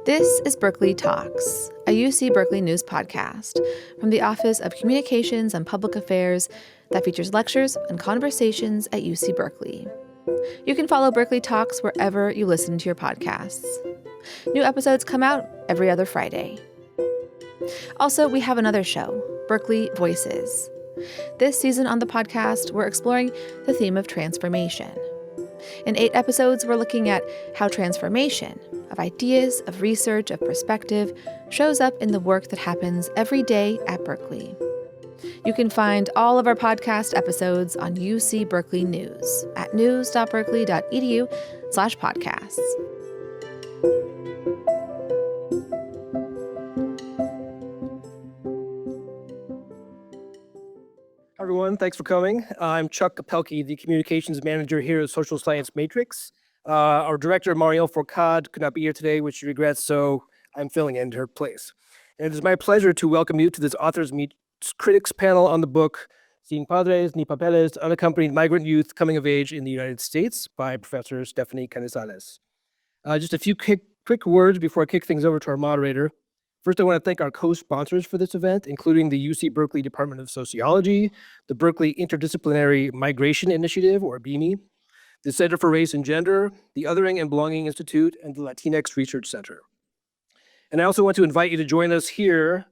This is Berkeley Talks, a UC Berkeley news podcast from the Office of Communications and Public Affairs that features lectures and conversations at UC Berkeley. You can follow Berkeley Talks wherever you listen to your podcasts. New episodes come out every other Friday. Also, we have another show, Berkeley Voices. This season on the podcast, we're exploring the theme of transformation. In 8 episodes, we're looking at how transformation of ideas, of research, of perspective shows up in the work that happens every day at Berkeley. You can find all of our podcast episodes on UC Berkeley News at news.berkeley.edu/podcasts. Hi, everyone. Thanks for coming. I'm Chuck Kapelke, the communications manager here at Social Science Matrix. Our director, Marielle Fourcade, could not be here today, which she regrets, so I'm filling in her place. And it is my pleasure to welcome you to this Authors Meet Critics panel on the book, Sin Padres ni Papeles, Unaccompanied Migrant Youth Coming of Age in the United States by Professor Stephanie Canizales. Just a few quick words before I kick things over to our moderator. First, I want to thank our co-sponsors for this event, including the UC Berkeley Department of Sociology, the Berkeley Interdisciplinary Migration Initiative, or BIMI, the Center for Race and Gender, the Othering and Belonging Institute, and the Latinx Research Center. And I also want to invite you to join us here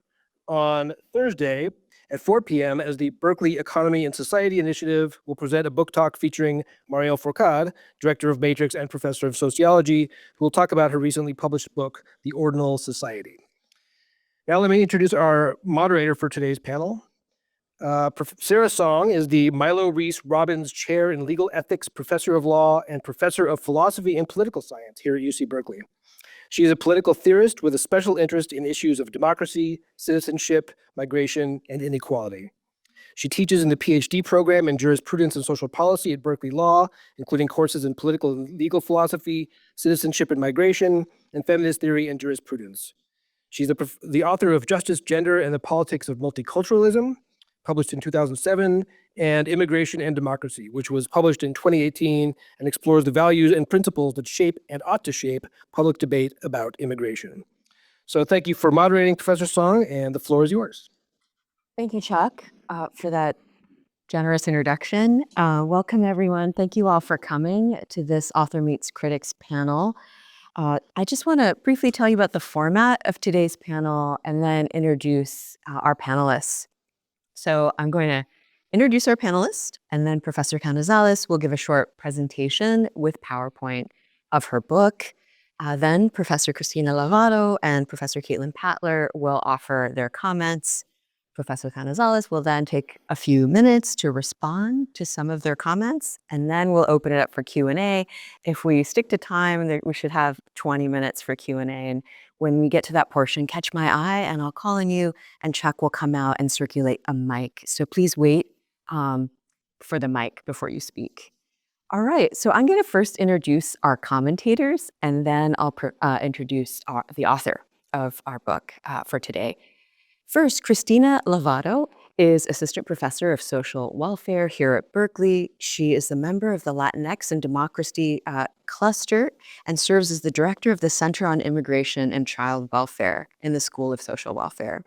on Thursday at 4 p.m. as the Berkeley Economy and Society Initiative will present a book talk featuring Marielle Fourcade, director of Matrix and professor of sociology, who will talk about her recently published book, The Ordinal Society. Now let me introduce our moderator for today's panel. Sarah Song is the Milo Reese Robbins Chair in Legal Ethics, Professor of Law, and Professor of Philosophy and Political Science here at UC Berkeley. She is a political theorist with a special interest in issues of democracy, citizenship, migration, and inequality. She teaches in the PhD program in Jurisprudence and Social Policy at Berkeley Law, including courses in political and legal philosophy, citizenship and migration, and feminist theory and jurisprudence. She's the author of Justice, Gender, and the Politics of Multiculturalism, published in 2007, and Immigration and Democracy, which was published in 2018 and explores the values and principles that shape and ought to shape public debate about immigration. So thank you for moderating, Professor Song, and the floor is yours. Thank you, Chuck, for that generous introduction. Welcome, everyone. Thank you all for coming to this Author Meets Critics panel. I just want to briefly tell you about the format of today's panel and then introduce our panelists. So I'm going to introduce our panelists, and then Professor Canizales will give a short presentation with PowerPoint of her book. Then Professor Cristina Lavado and Professor Caitlin Patler will offer their comments. Professor Canizales will then take a few minutes to respond to some of their comments, and then we'll open it up for Q&A. If we stick to time, we should have 20 minutes for Q&A. And when we get to that portion, catch my eye and I'll call on you, and Chuck will come out and circulate a mic. So please wait for the mic before you speak. All right, so I'm going to first introduce our commentators, and then I'll introduce the author of our book for today. First, Cristina Lavado is Assistant Professor of Social Welfare here at Berkeley. She is a member of the Latinx and Democracy Cluster and serves as the Director of the Center on Immigration and Child Welfare in the School of Social Welfare.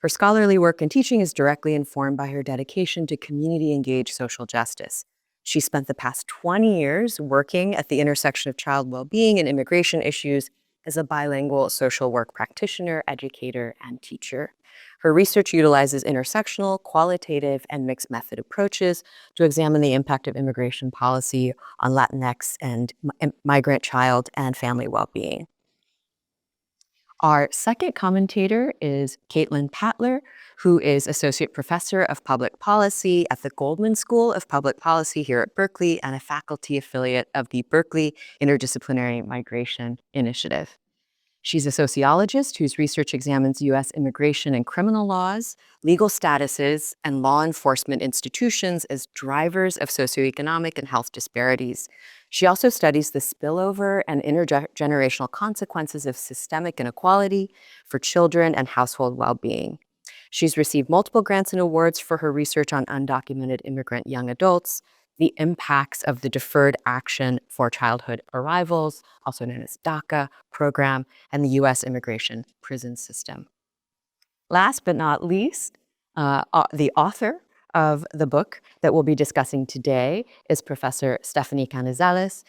Her scholarly work and teaching is directly informed by her dedication to community-engaged social justice. She spent the past 20 years working at the intersection of child well-being and immigration issues as a bilingual social work practitioner, educator, and teacher. Her research utilizes intersectional, qualitative, and mixed method approaches to examine the impact of immigration policy on Latinx and migrant child and family well-being. Our second commentator is Caitlin Patler, who is Associate Professor of Public Policy at the Goldman School of Public Policy here at Berkeley and a faculty affiliate of the Berkeley Interdisciplinary Migration Initiative. She's a sociologist whose research examines U.S. immigration and criminal laws, legal statuses, and law enforcement institutions as drivers of socioeconomic and health disparities. She also studies the spillover and intergenerational consequences of systemic inequality for children and household well-being. She's received multiple grants and awards for her research on undocumented immigrant young adults, the impacts of the Deferred Action for Childhood Arrivals, also known as DACA program, and the U.S. immigration prison system. Last but not least, the author of the book that we'll be discussing today is Professor Stephanie Canizales.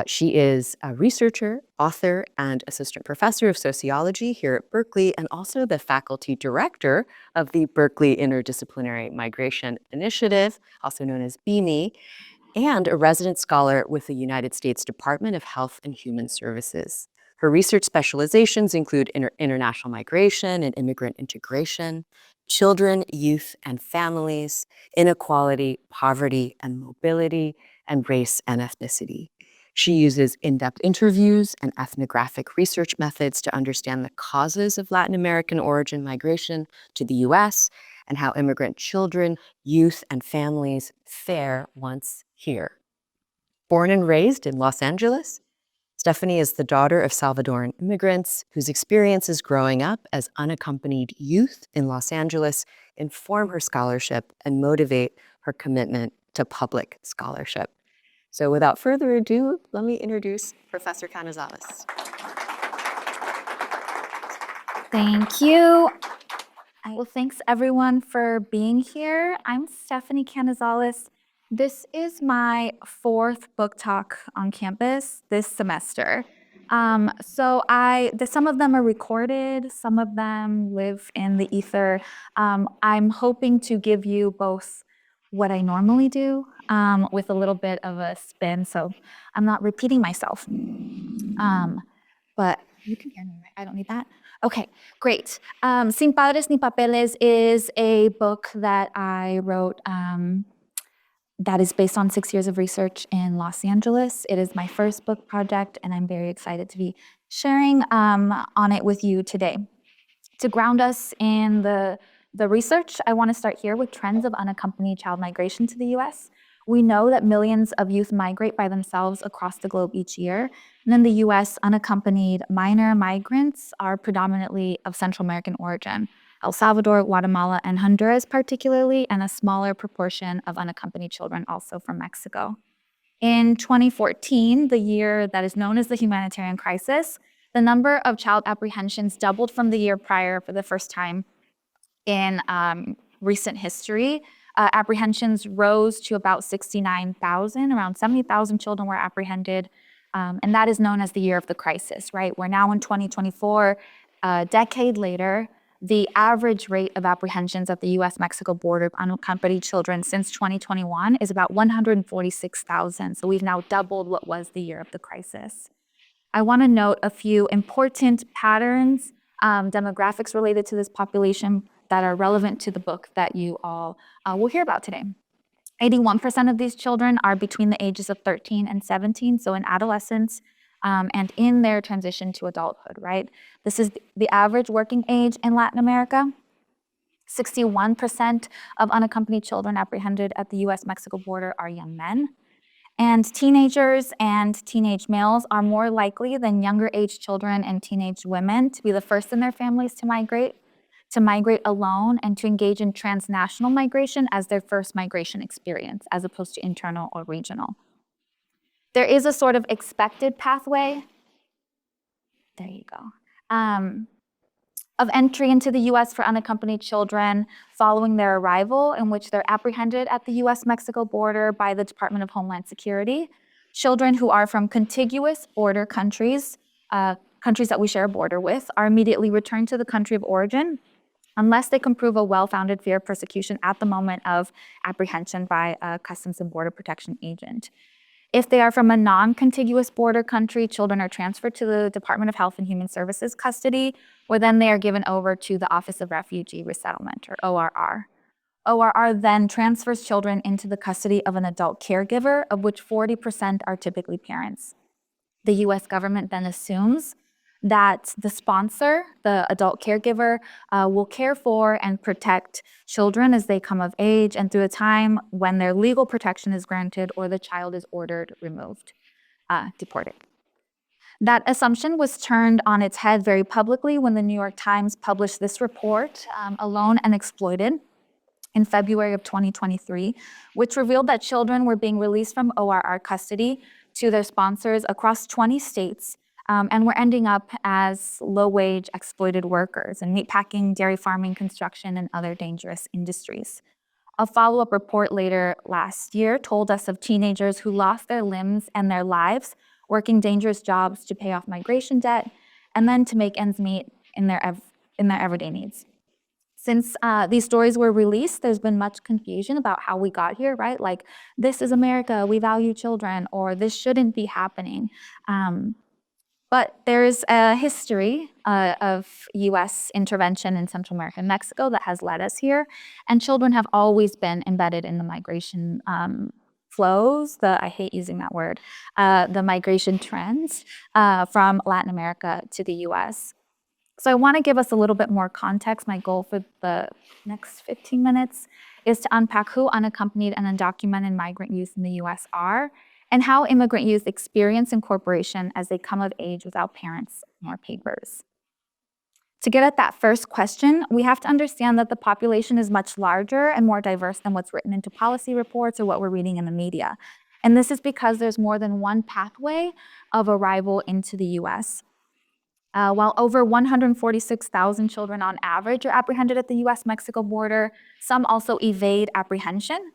She is a researcher, author, and assistant professor of sociology here at Berkeley, and also the faculty director of the Berkeley Interdisciplinary Migration Initiative, also known as BIMI, and a resident scholar with the United States Department of Health and Human Services. Her research specializations include international migration and immigrant integration, children, youth, and families, inequality, poverty, and mobility, and race and ethnicity. She uses in-depth interviews and ethnographic research methods to understand the causes of Latin American origin migration to the U.S. and how immigrant children, youth, and families fare once here. Born and raised in Los Angeles, Stephanie is the daughter of Salvadoran immigrants whose experiences growing up as unaccompanied youth in Los Angeles inform her scholarship and motivate her commitment to public scholarship. So without further ado, let me introduce Professor Canizales. Thank you. Well, thanks everyone for being here. I'm Stephanie Canizales. This is my 4th book talk on campus this semester. Some of them are recorded, some of them live in the ether. I'm hoping to give you both what I normally do with a little bit of a spin, so I'm not repeating myself. But you can hear me, right? I don't need that? Okay, great. Sin Padres ni Papeles is a book that I wrote that is based on 6 years of research in Los Angeles. It is my first book project, and I'm very excited to be sharing on it with you today. To ground us in the research, I want to start here with trends of unaccompanied child migration to the U.S. We know that millions of youth migrate by themselves across the globe each year. And in the U.S., unaccompanied minor migrants are predominantly of Central American origin. El Salvador, Guatemala, and Honduras particularly, and a smaller proportion of unaccompanied children also from Mexico. In 2014, the year that is known as the humanitarian crisis, the number of child apprehensions doubled from the year prior for the first time in recent history. Apprehensions rose to about 69,000, around 70,000 children were apprehended, and that is known as the year of the crisis, right? We're now in 2024, a decade later. The average rate of apprehensions at the U.S.-Mexico border of unaccompanied children since 2021 is about 146,000. So we've now doubled what was the year of the crisis. I want to note a few important patterns, demographics related to this population that are relevant to the book that you all will hear about today. 81% of these children are between the ages of 13 and 17, so in adolescence, and in their transition to adulthood, right? This is the average working age in Latin America. 61% of unaccompanied children apprehended at the U.S.-Mexico border are young men. And teenagers and teenage males are more likely than younger age children and teenage women to be the first in their families to migrate alone, and to engage in transnational migration as their first migration experience, as opposed to internal or regional. There is a sort of expected pathway, there you go, of entry into the U.S. for unaccompanied children following their arrival, in which they're apprehended at the U.S.-Mexico border by the Department of Homeland Security. Children who are from contiguous border countries, countries that we share a border with, are immediately returned to the country of origin unless they can prove a well-founded fear of persecution at the moment of apprehension by a Customs and Border Protection agent. If they are from a non-contiguous border country, children are transferred to the Department of Health and Human Services custody, where then they are given over to the Office of Refugee Resettlement, or ORR. ORR then transfers children into the custody of an adult caregiver, of which 40% are typically parents. The U.S. government then assumes that the sponsor, the adult caregiver, will care for and protect children as they come of age and through a time when their legal protection is granted or the child is ordered removed, deported. That assumption was turned on its head very publicly when the New York Times published this report, Alone and Exploited, in February of 2023, which revealed that children were being released from ORR custody to their sponsors across 20 states, and were ending up as low-wage exploited workers in meatpacking, dairy farming, construction, and other dangerous industries. A follow-up report later last year told us of teenagers who lost their limbs and their lives working dangerous jobs to pay off migration debt and then to make ends meet in their everyday needs. Since these stories were released, there's been much confusion about how we got here, right? Like, this is America, we value children, or this shouldn't be happening. But there's a history of US intervention in Central America and Mexico that has led us here, and children have always been embedded in the migration flows, I hate using that word, the migration trends from Latin America to the US. So I want to give us a little bit more context. My goal for the next 15 minutes is to unpack who unaccompanied and undocumented migrant youth in the US are, and how immigrant youth experience incorporation as they come of age without parents nor papers. To get at that first question, we have to understand that the population is much larger and more diverse than what's written into policy reports or what we're reading in the media. And this is because there's more than one pathway of arrival into the US. While over 146,000 children on average are apprehended at the US-Mexico border, some also evade apprehension.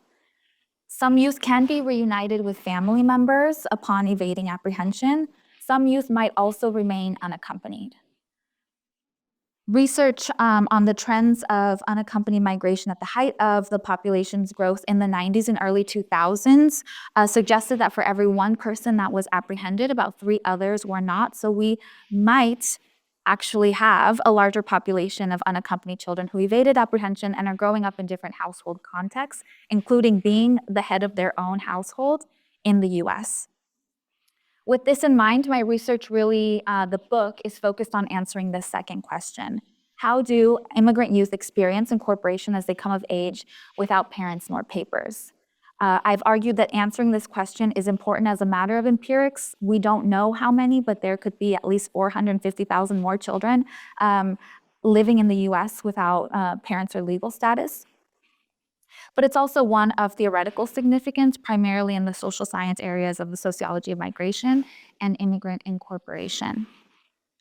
Some youth can be reunited with family members upon evading apprehension. Some youth might also remain unaccompanied. Research on the trends of unaccompanied migration at the height of the population's growth in the 90s and early 2000s suggested that for every one person that was apprehended, about 3 others were not. So we might actually have a larger population of unaccompanied children who evaded apprehension and are growing up in different household contexts, including being the head of their own household in the US. With this in mind, my research really, the book is focused on answering this second question. How do immigrant youth experience incorporation as they come of age without parents nor papers? I've argued that answering this question is important as a matter of empirics. We don't know how many, but there could be at least 450,000 more children living in the US without parents or legal status. But it's also one of theoretical significance, primarily in the social science areas of the sociology of migration and immigrant incorporation.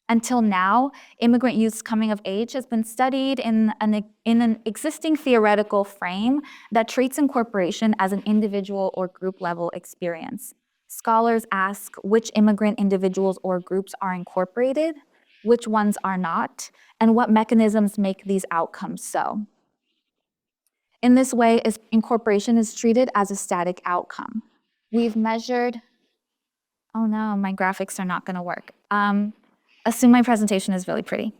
Until now, immigrant youth's coming of age has been studied in an existing theoretical frame that treats incorporation as an individual or group level experience. Scholars ask which immigrant individuals or groups are incorporated, which ones are not, and what mechanisms make these outcomes so. In this way, incorporation is treated as a static outcome. We've measured, oh no, my graphics are not gonna work. Assume my presentation is really pretty.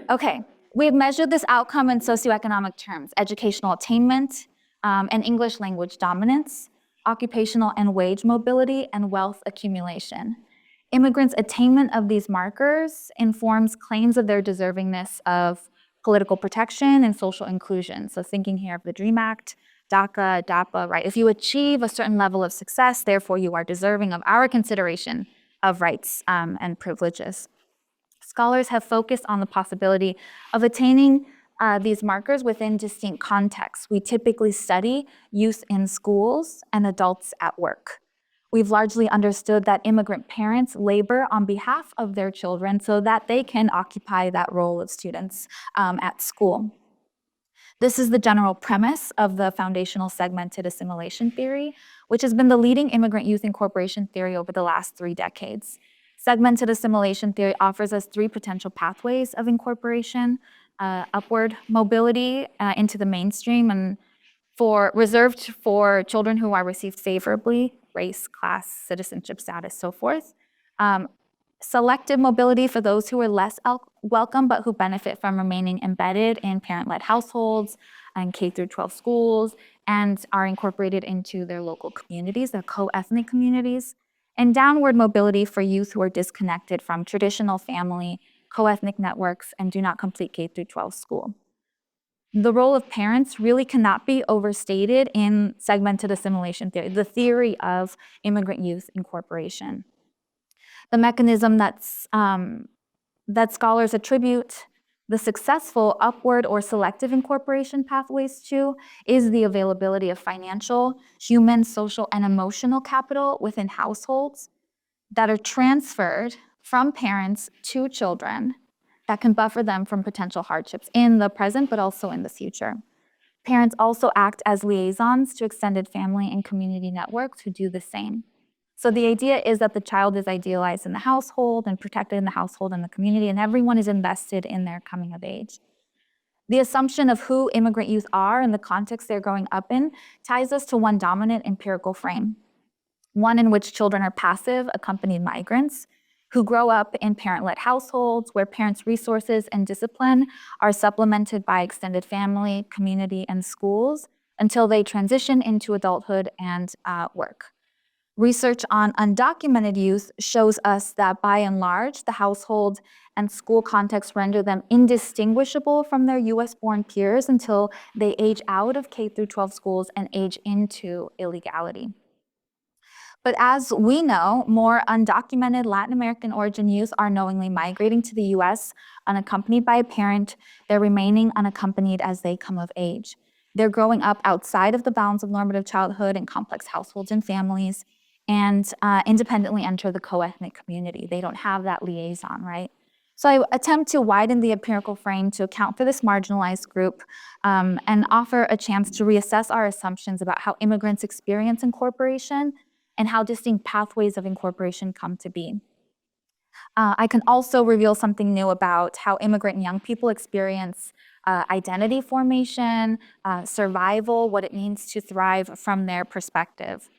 Okay, we've measured this outcome in socioeconomic terms: educational attainment and English language dominance, occupational and wage mobility, and wealth accumulation. Immigrants' attainment of these markers informs claims of their deservingness of political protection and social inclusion. So thinking here of the DREAM Act, DACA, DAPA, right? If you achieve a certain level of success, therefore you are deserving of our consideration of rights and privileges. Scholars have focused on the possibility of attaining these markers within distinct contexts. We typically study youth in schools and adults at work. We've largely understood that immigrant parents labor on behalf of their children so that they can occupy that role of students at school. This is the general premise of the foundational segmented assimilation theory, which has been the leading immigrant youth incorporation theory over the last 3 decades. Segmented assimilation theory offers us 3 potential pathways of incorporation: upward mobility into the mainstream, and reserved for children who are received favorably, race, class, citizenship status, so forth. Selective mobility for those who are less welcome but who benefit from remaining embedded in parent-led households and K-12 schools and are incorporated into their local communities, their co-ethnic communities. And downward mobility for youth who are disconnected from traditional family, co-ethnic networks, and do not complete K-12 school. The role of parents really cannot be overstated in segmented assimilation theory, the theory of immigrant youth incorporation. The mechanism that scholars attribute The successful upward or selective incorporation pathways, too, is the availability of financial, human, social, and emotional capital within households that are transferred from parents to children that can buffer them from potential hardships in the present, but also in the future. Parents also act as liaisons to extended family and community networks who do the same. So the idea is that the child is idealized in the household and protected in the household and the community, and everyone is invested in their coming of age. The assumption of who immigrant youth are and the context they're growing up in ties us to one dominant empirical frame, one in which children are passive, accompanied migrants who grow up in parent-led households where parents' resources and discipline are supplemented by extended family, community, and schools until they transition into adulthood and work. Research on undocumented youth shows us that by and large, the household and school context render them indistinguishable from their US-born peers until they age out of K-12 schools and age into illegality. But as we know, more undocumented Latin American origin youth are knowingly migrating to the US unaccompanied by a parent. They're remaining unaccompanied as they come of age. They're growing up outside of the bounds of normative childhood in complex households and families, and independently enter the co-ethnic community. They don't have that liaison, right? So I attempt to widen the empirical frame to account for this marginalized group and offer a chance to reassess our assumptions about how immigrants experience incorporation and how distinct pathways of incorporation come to be. I can also reveal something new about how immigrant young people experience identity formation, survival, what it means to thrive from their perspective.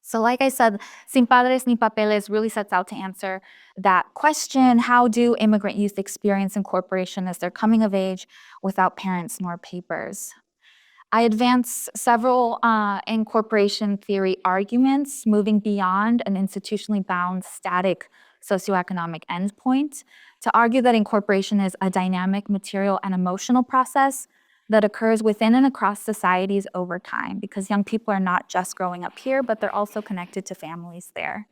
So like I said, Sin Padres ni Papeles really sets out to answer that question: how do immigrant youth experience incorporation as they're coming of age without parents nor papers? I advance several incorporation theory arguments, moving beyond an institutionally bound, static socioeconomic endpoint to argue that incorporation is a dynamic material and emotional process that occurs within and across societies over time, because young people are not just growing up here, but they're also connected to families there.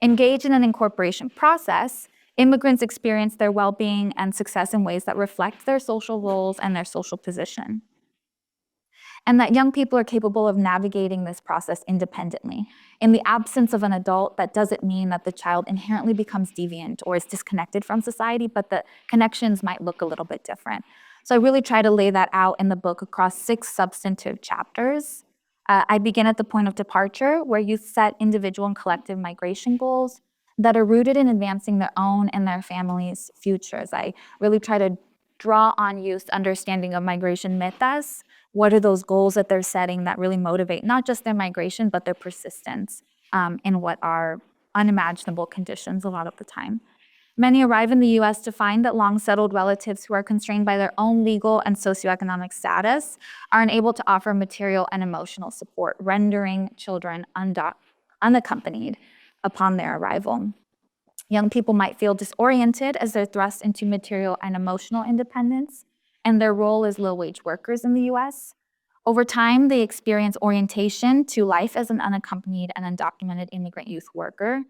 Engaged in an incorporation process, immigrants experience their well-being and success in ways that reflect their social roles and their social position, and that young people are capable of navigating this process independently. In the absence of an adult, that doesn't mean that the child inherently becomes deviant or is disconnected from society, but the connections might look a little bit different. So I really try to lay that out in the book across 6 substantive chapters. I begin at the point of departure, where youth set individual and collective migration goals that are rooted in advancing their own and their families' futures. I really try to draw on youth's understanding of migration metas. What are those goals that they're setting that really motivate not just their migration, but their persistence in what are unimaginable conditions a lot of the time. Many arrive in the US to find that long-settled relatives who are constrained by their own legal and socioeconomic status are unable to offer material and emotional support, rendering children unaccompanied upon their arrival. Young people might feel disoriented as they're thrust into material and emotional independence, and their role as low-wage workers in the US. Over time, they experience orientation to life as an unaccompanied and undocumented immigrant youth worker.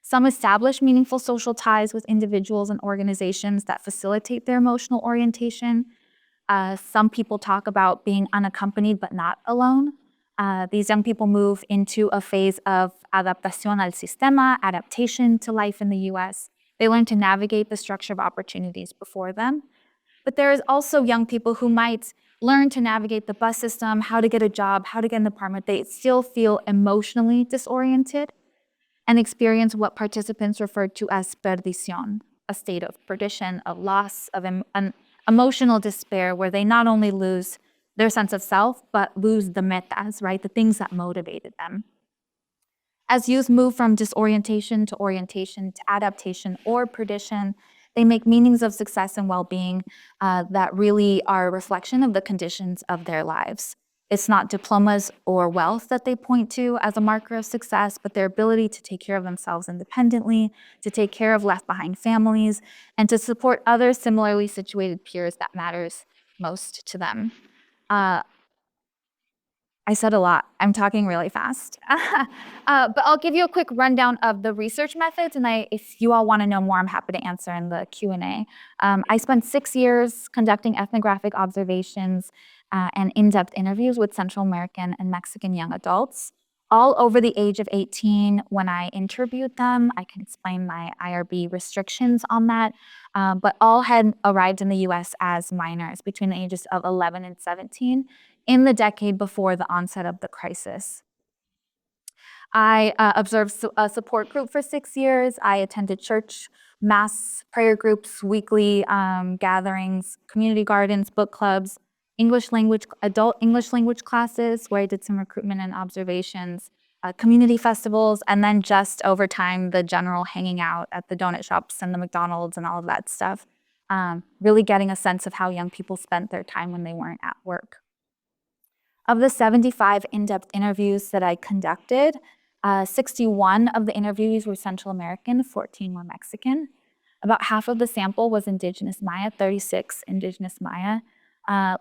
Some establish meaningful social ties with individuals and organizations that facilitate their emotional orientation. Some people talk about being unaccompanied but not alone. These young people move into a phase of adaptación al sistema, adaptation to life in the US. They learn to navigate the structure of opportunities before them. But there is also young people who might learn to navigate the bus system, how to get a job, how to get an apartment. They still feel emotionally disoriented and experience what participants referred to as perdición, a state of perdition, of loss, of an emotional despair, where they not only lose their sense of self, but lose the metas, right? The things that motivated them. As youth move from disorientation to orientation to adaptation or perdition, they make meanings of success and well-being that really are a reflection of the conditions of their lives. It's not diplomas or wealth that they point to as a marker of success, but their ability to take care of themselves independently, to take care of left-behind families, and to support other similarly situated peers that matters most to them. I said a lot. I'm talking really fast. But I'll give you a quick rundown of the research methods, and if you all want to know more, I'm happy to answer in the Q&A. I spent 6 years conducting ethnographic observations and in-depth interviews with Central American and Mexican young adults, all over the age of 18. When I interviewed them, I can explain my IRB restrictions on that, but all had arrived in the US as minors between the ages of 11 and 17 in the decade before the onset of the crisis. I observed a support group for 6 years. I attended church, mass prayer groups, weekly gatherings, community gardens, book clubs, adult English language classes where I did some recruitment and observations, community festivals, and then just over time, the general hanging out at the donut shops and the McDonald's and all of that stuff. Really getting a sense of how young people spent their time when they weren't at work. Of the 75 in-depth interviews that I conducted, 61 of the interviewees were Central American, 14 were Mexican. About half of the sample was Indigenous Maya, 36 Indigenous Maya.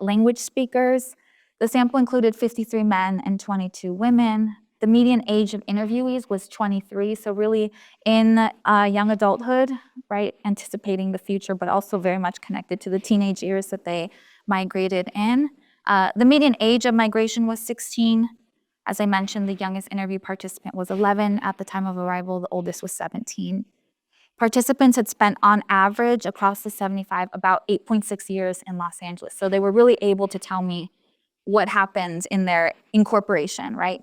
Language speakers, the sample included 53 men and 22 women. The median age of interviewees was 23, so really in young adulthood, right, anticipating the future, but also very much connected to the teenage years that they migrated in. The median age of migration was 16. As I mentioned, the youngest interview participant was 11 at the time of arrival. The oldest was 17. Participants had spent, on average, across the 75, about 8.6 years in Los Angeles. So they were really able to tell me what happened in their incorporation, right?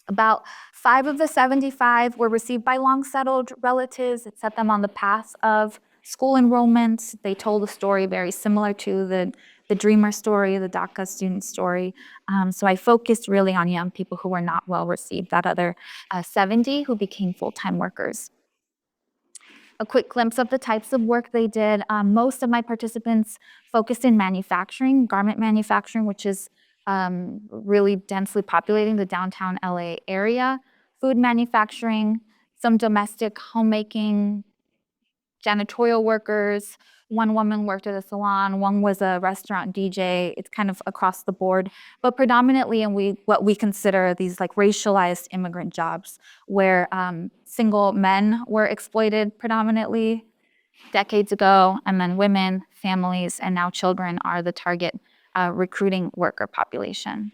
About 5 of the 75 were received by long-settled relatives. It set them on the path of school enrollment. They told a story very similar to the Dreamer story, the DACA student story. So I focused really on young people who were not well received, that other 70 who became full-time workers. A quick glimpse of the types of work they did. Most of my participants focused in manufacturing, garment manufacturing, which is really densely populating the downtown LA area, food manufacturing, some domestic homemaking, janitorial workers. One woman worked at a salon, one was a restaurant DJ. It's kind of across the board, but predominantly in what we consider these like racialized immigrant jobs where single men were exploited predominantly decades ago, and then women, families, and now children are the target recruiting worker population.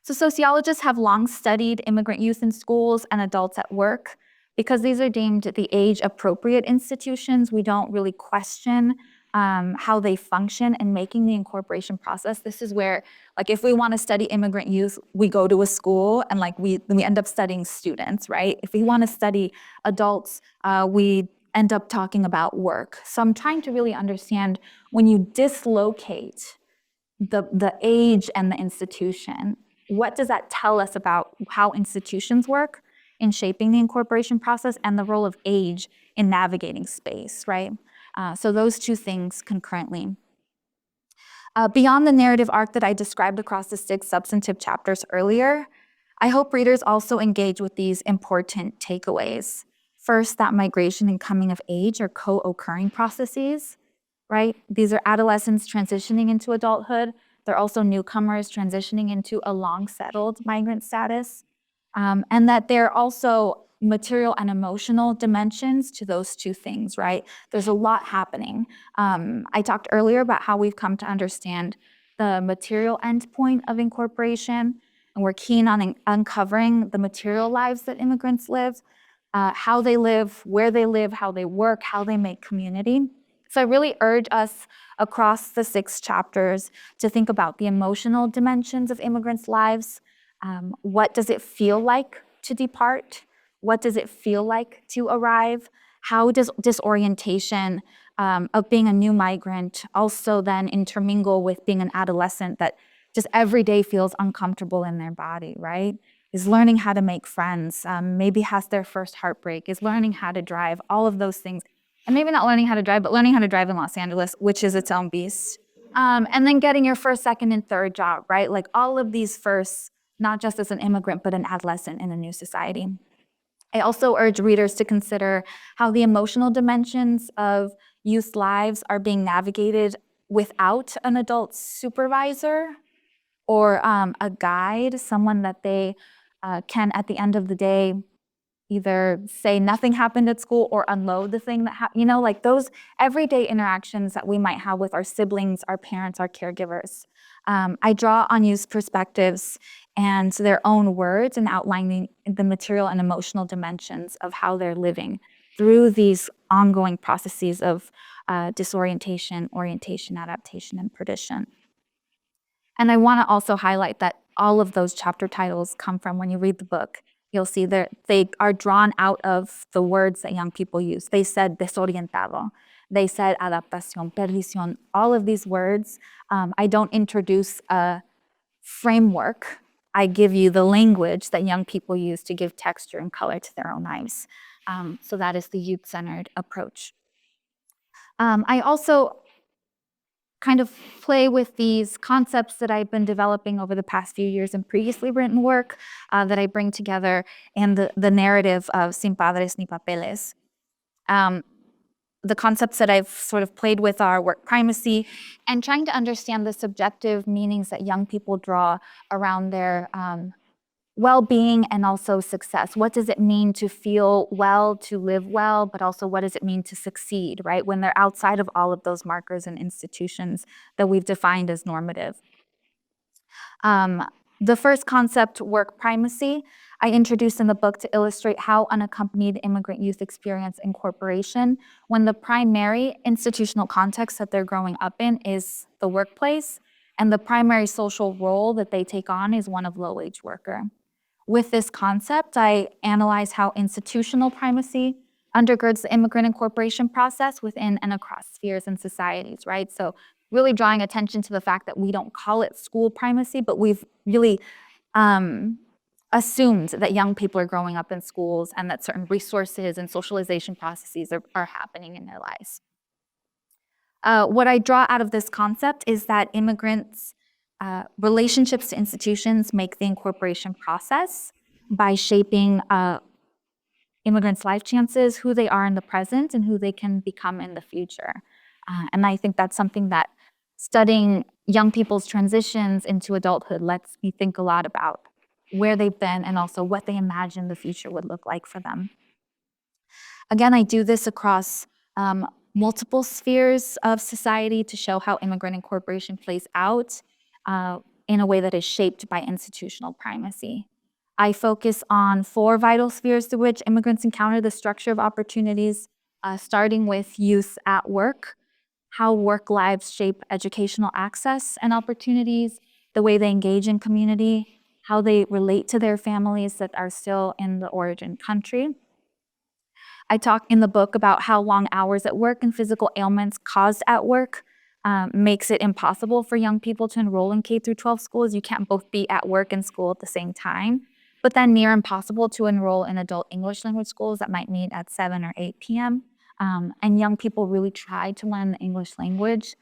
So sociologists have long studied immigrant youth in schools and adults at work. Because these are deemed the age-appropriate institutions, we don't really question how they function in making the incorporation process. This is where, like, if we want to study immigrant youth, we go to a school and like we end up studying students, right? If we want to study adults, we end up talking about work. So I'm trying to really understand when you dislocate the age and the institution, what does that tell us about how institutions work in shaping the incorporation process and the role of age in navigating space, right? So those two things concurrently. Beyond the narrative arc that I described across the 6 substantive chapters earlier, I hope readers also engage with these important takeaways. First, that migration and coming of age are co-occurring processes, right? These are adolescents transitioning into adulthood. They're also newcomers transitioning into a long-settled migrant status. And that there are also material and emotional dimensions to those two things, right? There's a lot happening. I talked earlier about how we've come to understand the material endpoint of incorporation, and we're keen on uncovering the material lives that immigrants live, how they live, where they live, how they work, how they make community. So I really urge us across the 6 chapters to think about the emotional dimensions of immigrants' lives. What does it feel like to depart? What does it feel like to arrive? How does disorientation of being a new migrant also then intermingle with being an adolescent that just every day feels uncomfortable in their body, right? Is learning how to make friends, maybe has their first heartbreak, is learning how to drive, all of those things. And maybe not learning how to drive, but learning how to drive in Los Angeles, which is its own beast. And then getting your first, second, and third job, right? Like all of these firsts, not just as an immigrant, but an adolescent in a new society. I also urge readers to consider how the emotional dimensions of youth lives are being navigated without an adult supervisor or a guide, someone that they can, at the end of the day, either say nothing happened at school or unload the thing that happened, like those everyday interactions that we might have with our siblings, our parents, our caregivers. I draw on youth perspectives and their own words and outlining the material and emotional dimensions of how they're living through these ongoing processes of disorientation, orientation, adaptation, and perdition. And I want to also highlight that all of those chapter titles come from, when you read the book, you'll see that they are drawn out of the words that young people use. They said desorientado. They said adaptación, perdición. All of these words, I don't introduce a framework. I give you the language that young people use to give texture and color to their own lives. So that is the youth-centered approach. I also kind of play with these concepts that I've been developing over the past few years in previously written work that I bring together in the narrative of Sin Padres ni Papeles. The concepts that I've sort of played with are work primacy and trying to understand the subjective meanings that young people draw around their well-being and also success. What does it mean to feel well, to live well, but also what does it mean to succeed, right? When they're outside of all of those markers and institutions that we've defined as normative. The first concept, work primacy, I introduced in the book to illustrate how unaccompanied immigrant youth experience incorporation when the primary institutional context that they're growing up in is the workplace, and the primary social role that they take on is one of low-wage worker. With this concept, I analyze how institutional primacy undergirds the immigrant incorporation process within and across spheres and societies, right? So really drawing attention to the fact that we don't call it school primacy, but we've really assumed that young people are growing up in schools and that certain resources and socialization processes are happening in their lives. What I draw out of this concept is that immigrants' relationships to institutions make the incorporation process by shaping immigrants' life chances, who they are in the present, and who they can become in the future. And I think that's something that studying young people's transitions into adulthood lets me think a lot about where they've been and also what they imagine the future would look like for them. Again, I do this across multiple spheres of society to show how immigrant incorporation plays out in a way that is shaped by institutional primacy. I focus on 4 vital spheres through which immigrants encounter the structure of opportunities, starting with youth at work, how work lives shape educational access and opportunities, the way they engage in community, how they relate to their families that are still in the origin country. I talk in the book about how long hours at work and physical ailments caused at work makes it impossible for young people to enroll in K-12 schools. You can't both be at work and school at the same time, but then near impossible to enroll in adult English language schools that might meet at 7 or 8 p.m. And young people really try to learn the English language.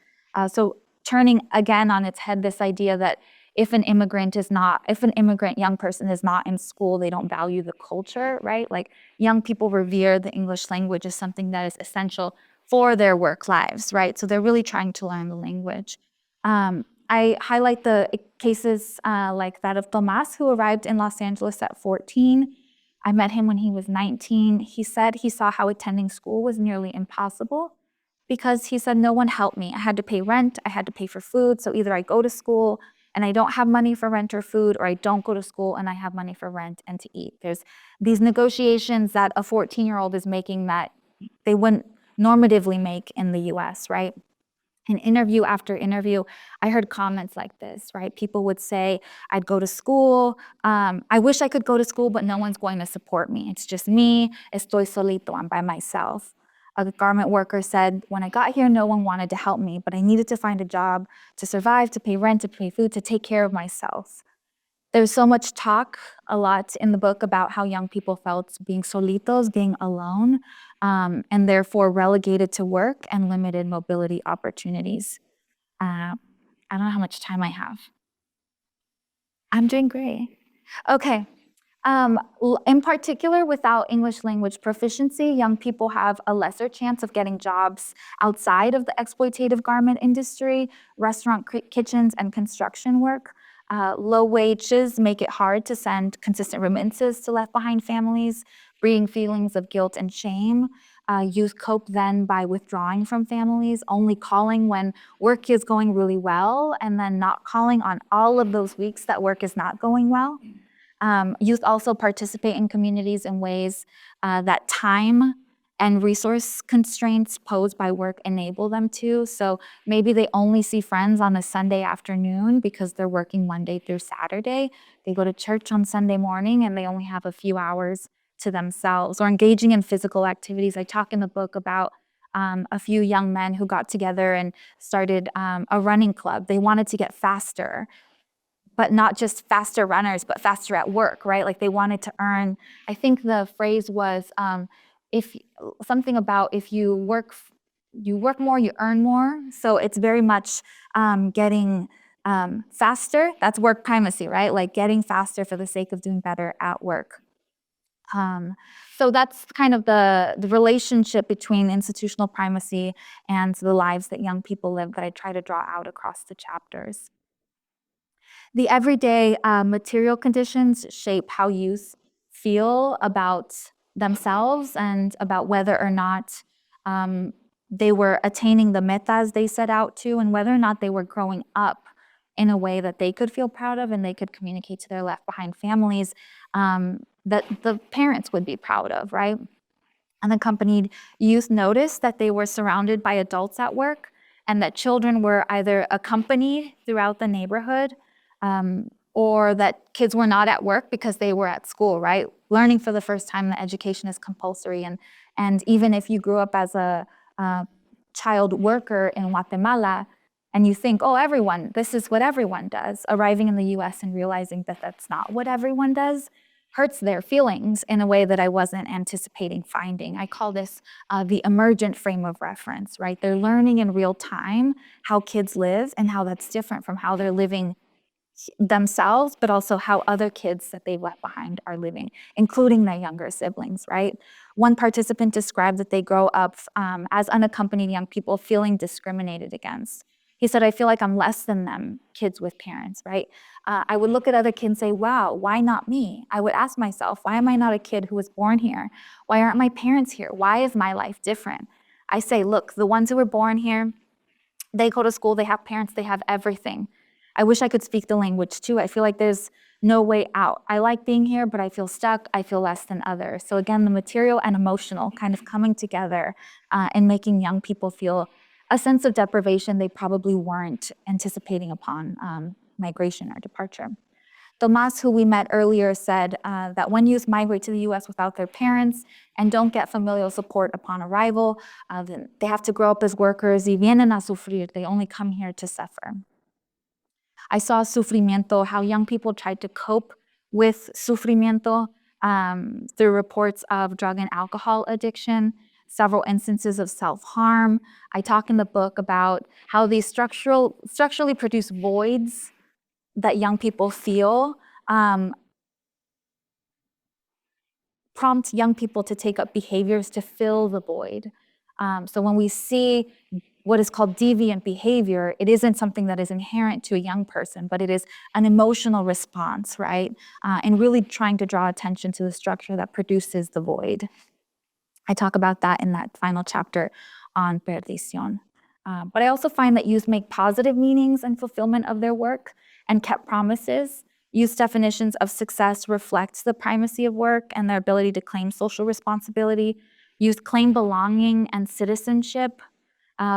So turning again on its head this idea that if an immigrant young person is not in school, they don't value the culture, right? Like young people revere the English language as something that is essential for their work lives, right? So they're really trying to learn the language. I highlight the cases like that of Tomas, who arrived in Los Angeles at 14. I met him when he was 19. He said he saw how attending school was nearly impossible because he said, no one helped me. I had to pay rent, I had to pay for food, so either I go to school and I don't have money for rent or food, or I don't go to school and I have money for rent and to eat. There's these negotiations that a 14-year-old is making that they wouldn't normatively make in the US, right? In interview after interview, I heard comments like this, right? People would say, I'd go to school, I wish I could go to school, but no one's going to support me. It's just me, estoy solito, I'm by myself. A garment worker said, when I got here, no one wanted to help me, but I needed to find a job to survive, to pay rent, to pay food, to take care of myself. There's so much talk, a lot in the book about how young people felt being solitos, being alone, and therefore relegated to work and limited mobility opportunities. I don't know how much time I have. I'm doing great. Okay. In particular, without English language proficiency, young people have a lesser chance of getting jobs outside of the exploitative garment industry, restaurant kitchens, and construction work. Low wages make it hard to send consistent remittances to left behind families, bringing feelings of guilt and shame. Youth cope then by withdrawing from families, only calling when work is going really well, and then not calling on all of those weeks that work is not going well. Youth also participate in communities in ways that time and resource constraints posed by work enable them to. So maybe they only see friends on a Sunday afternoon because they're working Monday through Saturday. They go to church on Sunday morning and they only have a few hours to themselves. Or engaging in physical activities. I talk in the book about a few young men who got together and started a running club. They wanted to get faster, but not just faster runners, but faster at work, right? Like they wanted to earn, I think the phrase was, if something about if you work more, you earn more. So it's very much getting faster. That's work primacy, right? Like getting faster for the sake of doing better at work. So that's kind of the relationship between institutional primacy and the lives that young people live that I try to draw out across the chapters. The everyday material conditions shape how youth feel about themselves and about whether or not they were attaining the metas they set out to, and whether or not they were growing up in a way that they could feel proud of and they could communicate to their left behind families that the parents would be proud of, right? Unaccompanied youth noticed that they were surrounded by adults at work and that children were either accompanied throughout the neighborhood or that kids were not at work because they were at school, right? Learning for the first time that education is compulsory. And even if you grew up as a child worker in Guatemala and you think, oh, this is what everyone does, arriving in the US and realizing that that's not what everyone does hurts their feelings in a way that I wasn't anticipating finding. I call this the emergent frame of reference, right? They're learning in real time how kids live and how that's different from how they're living themselves, but also how other kids that they've left behind are living, including their younger siblings, right? One participant described that they grow up as unaccompanied young people feeling discriminated against. He said, I feel like I'm less than them, kids with parents, right? I would look at other kids and say, wow, why not me? I would ask myself, why am I not a kid who was born here? Why aren't my parents here? Why is my life different? I say, look, the ones who were born here, they go to school, they have parents, they have everything. I wish I could speak the language too. I feel like there's no way out. I like being here, but I feel stuck. I feel less than others. So again, the material and emotional kind of coming together and making young people feel a sense of deprivation they probably weren't anticipating upon migration or departure. Tomas, who we met earlier, said that when youth migrate to the US without their parents and don't get familial support upon arrival, then they have to grow up as workers. Y vienen a sufrir. They only come here to suffer. I saw sufrimiento, how young people tried to cope with sufrimiento through reports of drug and alcohol addiction, several instances of self-harm. I talk in the book about how these structurally produced voids that young people feel prompt young people to take up behaviors to fill the void. So when we see what is called deviant behavior, it isn't something that is inherent to a young person, but it is an emotional response, right? And really trying to draw attention to the structure that produces the void. I talk about that in that final chapter on perdición. But I also find that youth make positive meanings and fulfillment of their work and kept promises. Youth definitions of success reflect the primacy of work and their ability to claim social responsibility. Youth claim belonging and citizenship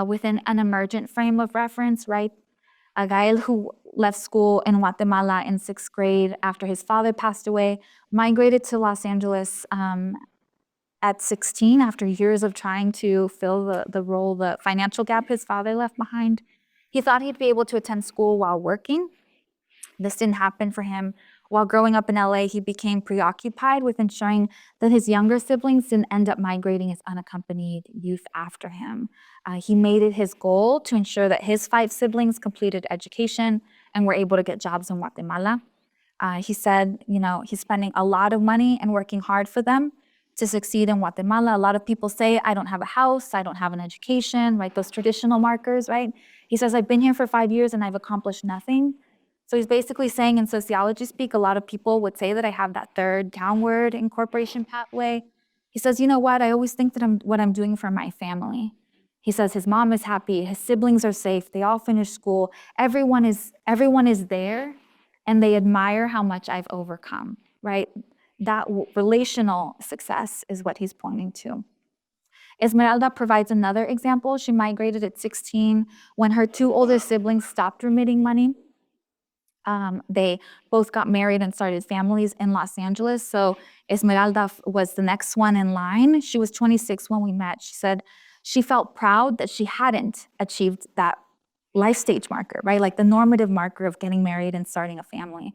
within an emergent frame of reference, right? Gael, who left school in Guatemala in 6th grade after his father passed away, migrated to Los Angeles at 16 after years of trying to fill the financial gap his father left behind. He thought he'd be able to attend school while working. This didn't happen for him. While growing up in LA, he became preoccupied with ensuring that his younger siblings didn't end up migrating as unaccompanied youth after him. He made it his goal to ensure that his 5 siblings completed education and were able to get jobs in Guatemala. He said, he's spending a lot of money and working hard for them to succeed in Guatemala. A lot of people say, I don't have a house, I don't have an education, right? Those traditional markers, right? He says, I've been here for 5 years and I've accomplished nothing. So he's basically saying in sociology speak, a lot of people would say that I have that third downward incorporation pathway. He says, you know what? I always think that what I'm doing for my family. He says his mom is happy, his siblings are safe, they all finished school, everyone is there, and they admire how much I've overcome, right? That relational success is what he's pointing to. Esmeralda provides another example. She migrated at 16 when her two oldest siblings stopped remitting money. They both got married and started families in Los Angeles. So Esmeralda was the next one in line. She was 26 when we met. She said she felt proud that she hadn't achieved that life stage marker, right? Like the normative marker of getting married and starting a family.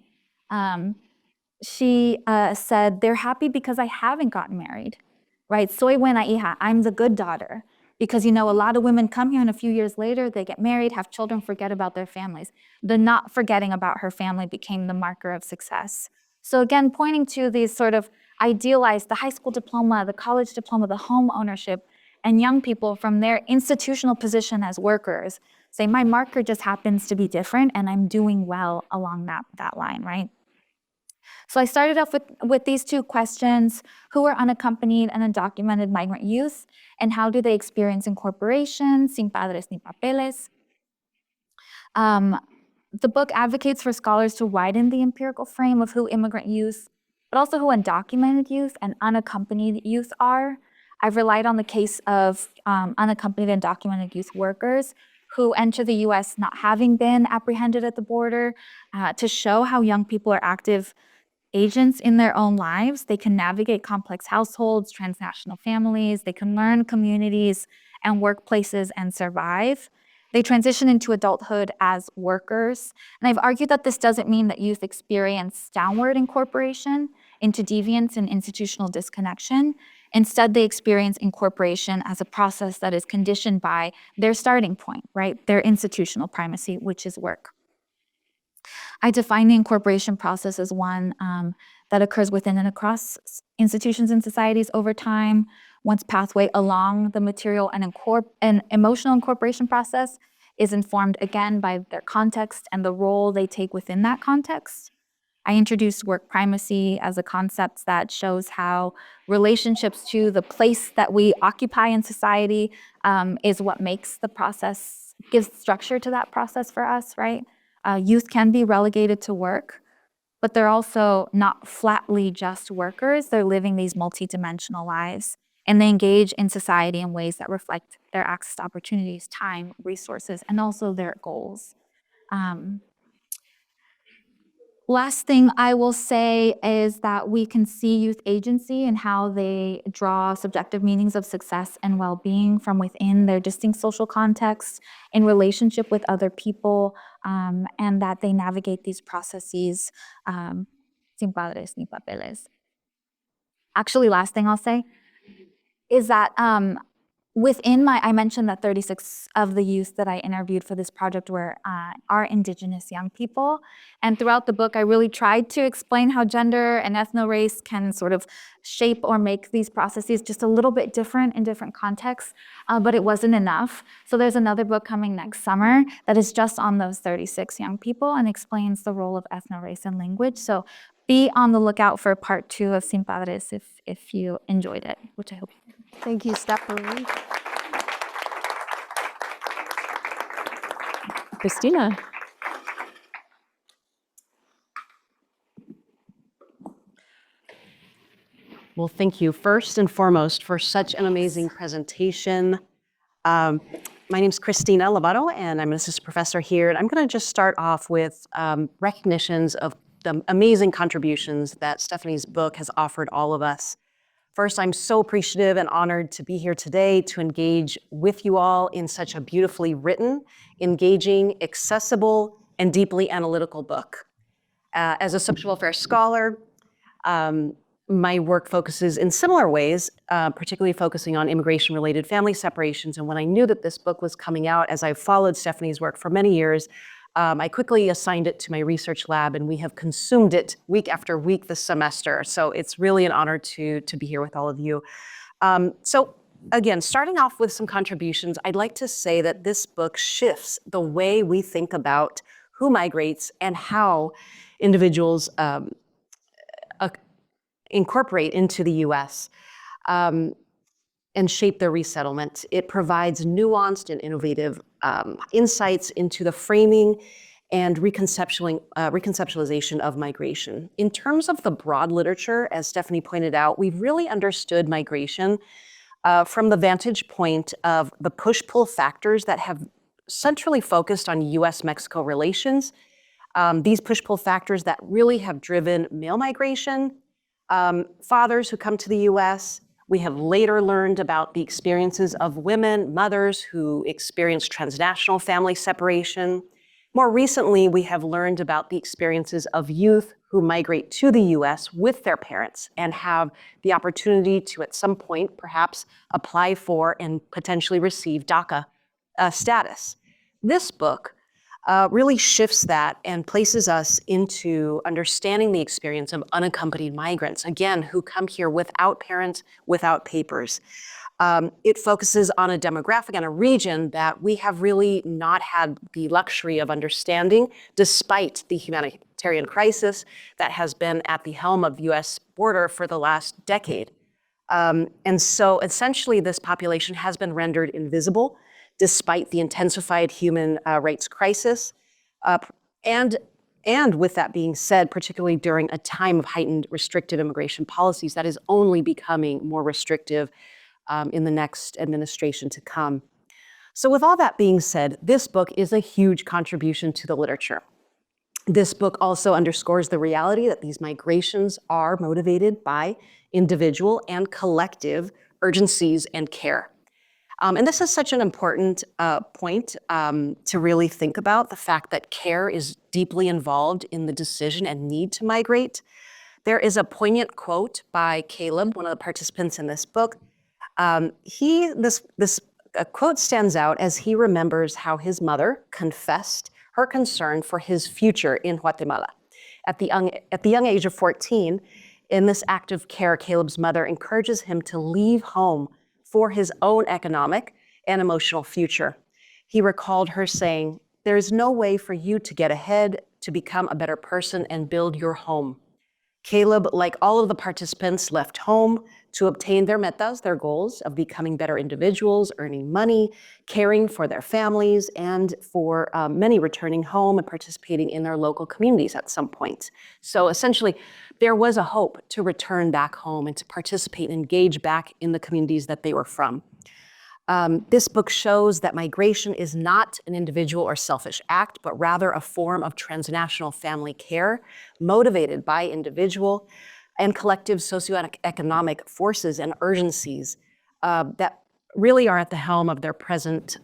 She said, they're happy because I haven't gotten married, right? Soy buena hija, I'm the good daughter. Because, you know, a lot of women come here and a few years later, they get married, have children, forget about their families. The not forgetting about her family became the marker of success. So again, pointing to these sort of idealized, the high school diploma, the college diploma, the home ownership, and young people from their institutional position as workers say, my marker just happens to be different and I'm doing well along that line, right? So I started off with these two questions: who are unaccompanied and undocumented migrant youth, and how do they experience incorporation, sin padres ni papeles? The book advocates for scholars to widen the empirical frame of who immigrant youth, but also who undocumented youth and unaccompanied youth are. I've relied on the case of unaccompanied and undocumented youth workers who enter the US not having been apprehended at the border to show how young people are active agents in their own lives. They can navigate complex households, transnational families, they can learn communities and workplaces and survive. They transition into adulthood as workers. And I've argued that this doesn't mean that youth experience downward incorporation into deviance and institutional disconnection. Instead, they experience incorporation as a process that is conditioned by their starting point, right? Their institutional primacy, which is work. I define the incorporation process as one that occurs within and across institutions and societies over time. One's pathway along the material and emotional incorporation process is informed again by their context and the role they take within that context. I introduced work primacy as a concept that shows how relationships to the place that we occupy in society is what makes the process, gives structure to that process for us, right? Youth can be relegated to work, but they're also not flatly just workers. They're living these multidimensional lives, and they engage in society in ways that reflect their access to opportunities, time, resources, and also their goals. Last thing I will say is that we can see youth agency and how they draw subjective meanings of success and well-being from within their distinct social contexts in relationship with other people, and that they navigate these processes sin padres ni papeles. Actually, last thing I'll say is that I mentioned that 36 of the youth that I interviewed for this project are Indigenous young people. And throughout the book, I really tried to explain how gender and ethno-race can sort of shape or make these processes just a little bit different in different contexts, but it wasn't enough. So there's another book coming next summer that is just on those 36 young people and explains the role of ethno-race and language. So be on the lookout for part 2 of Sin Padres if you enjoyed it, which I hope you did. Thank you, Stephanie. Christina. Well, thank you first and foremost for such an amazing presentation. My name is Christina Lovato, and I'm an assistant professor here. And I'm going to just start off with recognitions of the amazing contributions that Stephanie's book has offered all of us. First, I'm so appreciative and honored to be here today to engage with you all in such a beautifully written, engaging, accessible, and deeply analytical book. As a social welfare scholar, my work focuses in similar ways, particularly focusing on immigration-related family separations. And when I knew that this book was coming out, as I've followed Stephanie's work for many years, I quickly assigned it to my research lab, and we have consumed it week after week this semester. So it's really an honor to be here with all of you. So again, starting off with some contributions, I'd like to say that this book shifts the way we think about who migrates, and how individuals incorporate into the U.S. And shape their resettlement. It provides nuanced and innovative insights into the framing and reconceptualization of migration. In terms of the broad literature, as Stephanie pointed out, we've really understood migration from the vantage point of the push-pull factors that have centrally focused on U.S.-Mexico relations. These push-pull factors that really have driven male migration, fathers who come to the U.S. We have later learned about the experiences of women, mothers who experience transnational family separation. More recently, we have learned about the experiences of youth who migrate to the U.S. with their parents and have the opportunity to, at some point, perhaps apply for and potentially receive DACA status. This book really shifts that and places us into understanding the experience of unaccompanied migrants, again, who come here without parents, without papers. It focuses on a demographic and a region that we have really not had the luxury of understanding, despite the humanitarian crisis that has been at the helm of the U.S. border for the last decade. And so essentially this population has been rendered invisible despite the intensified human rights crisis. And with that being said, particularly during a time of heightened restrictive immigration policies that is only becoming more restrictive in the next administration to come. So with all that being said, this book is a huge contribution to the literature. This book also underscores the reality that these migrations are motivated by individual and collective urgencies and care. And this is such an important point to really think about, the fact that care is deeply involved in the decision and need to migrate. There is a poignant quote by Caleb, one of the participants in this book. This quote stands out as he remembers how his mother confessed her concern for his future in Guatemala. At the young age of 14, in this act of care, Caleb's mother encourages him to leave home for his own economic and emotional future. He recalled her saying, "There is no way for you to get ahead, to become a better person and build your home." Caleb, like all of the participants, left home to obtain their metas, their goals of becoming better individuals, earning money, caring for their families, and for many returning home and participating in their local communities at some point. So essentially, there was a hope to return back home and to participate and engage back in the communities that they were from. This book shows that migration is not an individual or selfish act, but rather a form of transnational family care motivated by individual and collective socioeconomic forces and urgencies that really are at the helm of their present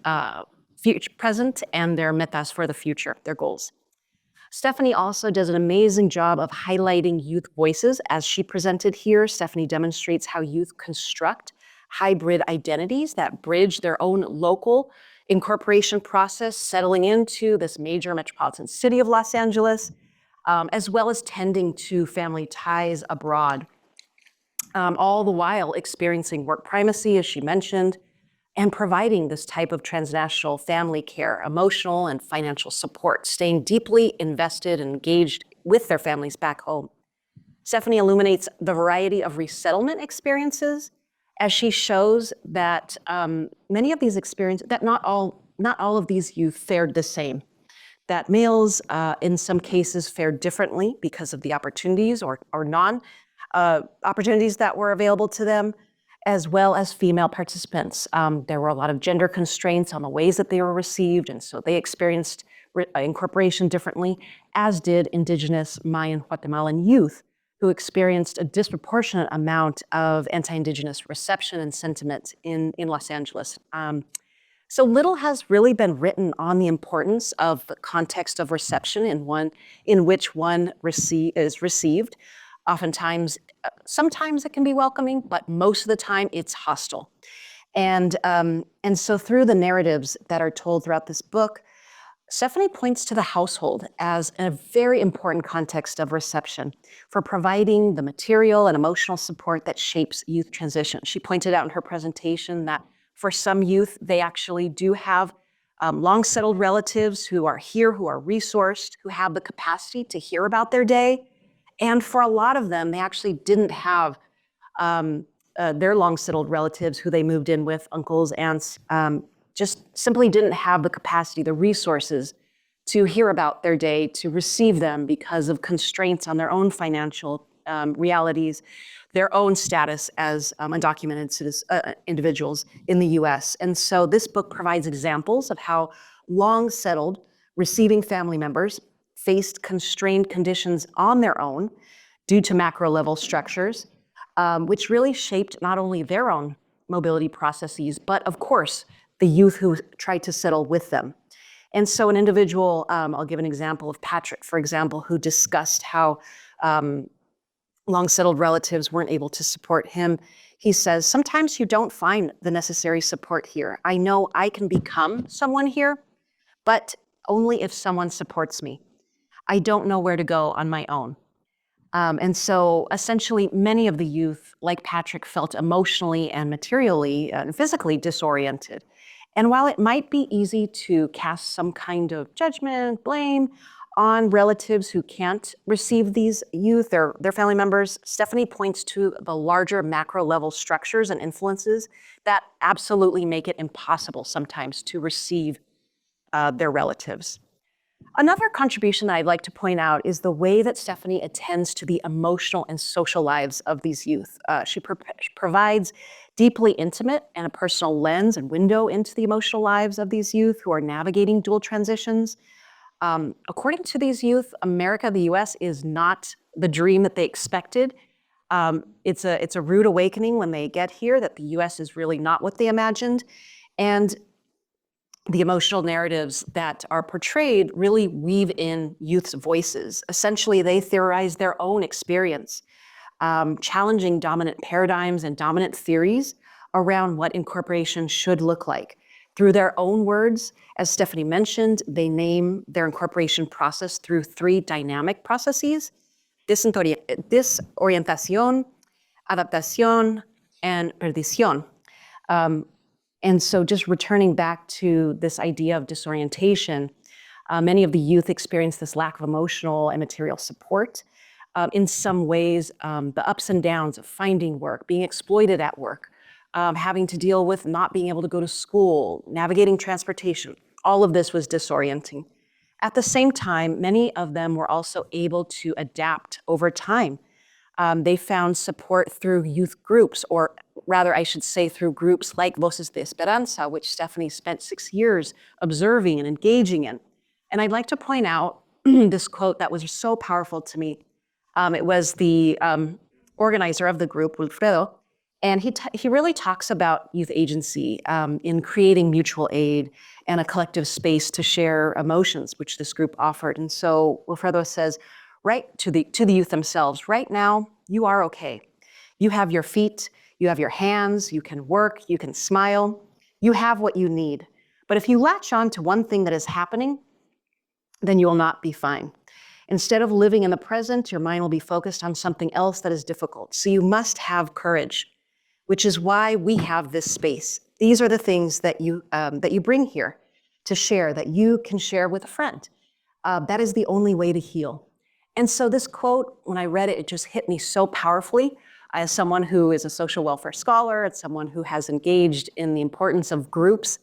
and their metas for the future, their goals. Stephanie also does an amazing job of highlighting youth voices. As she presented here, Stephanie demonstrates how youth construct hybrid identities that bridge their own local incorporation process, settling into this major metropolitan city of Los Angeles, as well as tending to family ties abroad, all the while experiencing work primacy, as she mentioned, and providing this type of transnational family care, emotional and financial support, staying deeply invested and engaged with their families back home. Stephanie illuminates the variety of resettlement experiences as she shows that many of these experiences, that not all of these youth fared the same, that males in some cases fared differently because of the opportunities or opportunities that were available to them, as well as female participants. There were a lot of gender constraints on the ways that they were received, and so they experienced incorporation differently, as did Indigenous, Mayan, Guatemalan youth, who experienced a disproportionate amount of anti-Indigenous reception and sentiment in Los Angeles. So little has really been written on the importance of the context of reception in which one is received. Oftentimes, sometimes it can be welcoming, but most of the time it's hostile. And so through the narratives that are told throughout this book, Stephanie points to the household as a very important context of reception for providing the material and emotional support that shapes youth transition. She pointed out in her presentation that for some youth, they actually do have long settled relatives who are here, who are resourced, who have the capacity to hear about their day. And for a lot of them, they actually didn't have their long settled relatives who they moved in with, uncles, aunts, just simply didn't have the capacity, the resources to hear about their day, to receive them because of constraints on their own financial realities, their own status as undocumented individuals in the US. And so this book provides examples of how long settled receiving family members faced constrained conditions on their own due to macro level structures, which really shaped not only their own mobility processes, but of course, the youth who tried to settle with them. And so an individual, I'll give an example of Patrick, for example, who discussed how long settled relatives weren't able to support him. He says, sometimes you don't find the necessary support here. I know I can become someone here, but only if someone supports me. I don't know where to go on my own. And so essentially many of the youth, like Patrick, felt emotionally and materially and physically disoriented. And while it might be easy to cast some kind of judgment, blame on relatives who can't receive these youth, their family members, Stephanie points to the larger macro level structures and influences that absolutely make it impossible sometimes to receive their relatives. Another contribution that I'd like to point out is the way that Stephanie attends to the emotional and social lives of these youth. She provides deeply intimate and a personal lens and window into the emotional lives of these youth who are navigating dual transitions. According to these youth, America, the US, is not the dream that they expected. It's a rude awakening when they get here that the US is really not what they imagined. And the emotional narratives that are portrayed really weave in youth's voices. Essentially, they theorize their own experience, challenging dominant paradigms and dominant theories around what incorporation should look like. Through their own words, as Stephanie mentioned, they name their incorporation process through 3 dynamic processes: disorientación, adaptación, and perdición. And so just returning back to this idea of disorientation, many of the youth experience this lack of emotional and material support. In some ways, the ups and downs of finding work, being exploited at work, having to deal with not being able to go to school, navigating transportation, all of this was disorienting. At the same time, many of them were also able to adapt over time. They found support through youth groups, or rather, I should say, through groups like Voces de Esperanza, which Stephanie spent 6 years observing and engaging in. And I'd like to point out this quote that was so powerful to me. It was the organizer of the group, Wilfredo, and he really talks about youth agency in creating mutual aid and a collective space to share emotions, which this group offered. And so Wilfredo says, right to the youth themselves, right now, you are okay. You have your feet, you have your hands, you can work, you can smile, you have what you need. But if you latch on to one thing that is happening, then you will not be fine. Instead of living in the present, your mind will be focused on something else that is difficult. So you must have courage, which is why we have this space. These are the things that you bring here to share, that you can share with a friend. That is the only way to heal. And so this quote, when I read it, it just hit me so powerfully. As someone who is a social welfare scholar, as someone who has engaged in the importance of groups,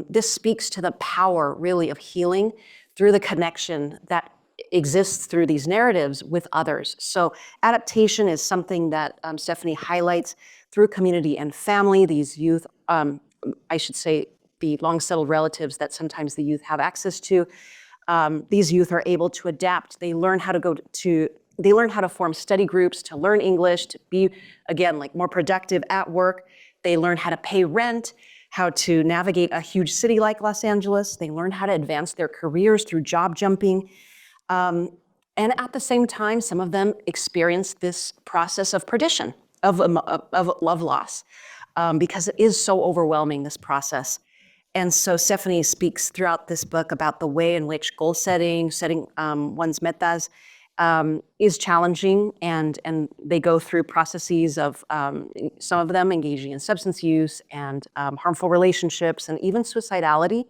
this speaks to the power, really, of healing through the connection that exists through these narratives with others. So adaptation is something that Stephanie highlights through community and family. These youth, I should say, the long-settled relatives that sometimes the youth have access to. These youth are able to adapt. They learn how to form study groups, to learn English, to be, again, like more productive at work. They learn how to pay rent, how to navigate a huge city like Los Angeles. They learn how to advance their careers through job jumping. And at the same time, some of them experience this process of perdition, of love loss, because it is so overwhelming, this process. And so Stephanie speaks throughout this book about the way in which goal setting one's metas is challenging, and they go through processes of some of them engaging in substance use and harmful relationships and even suicidality.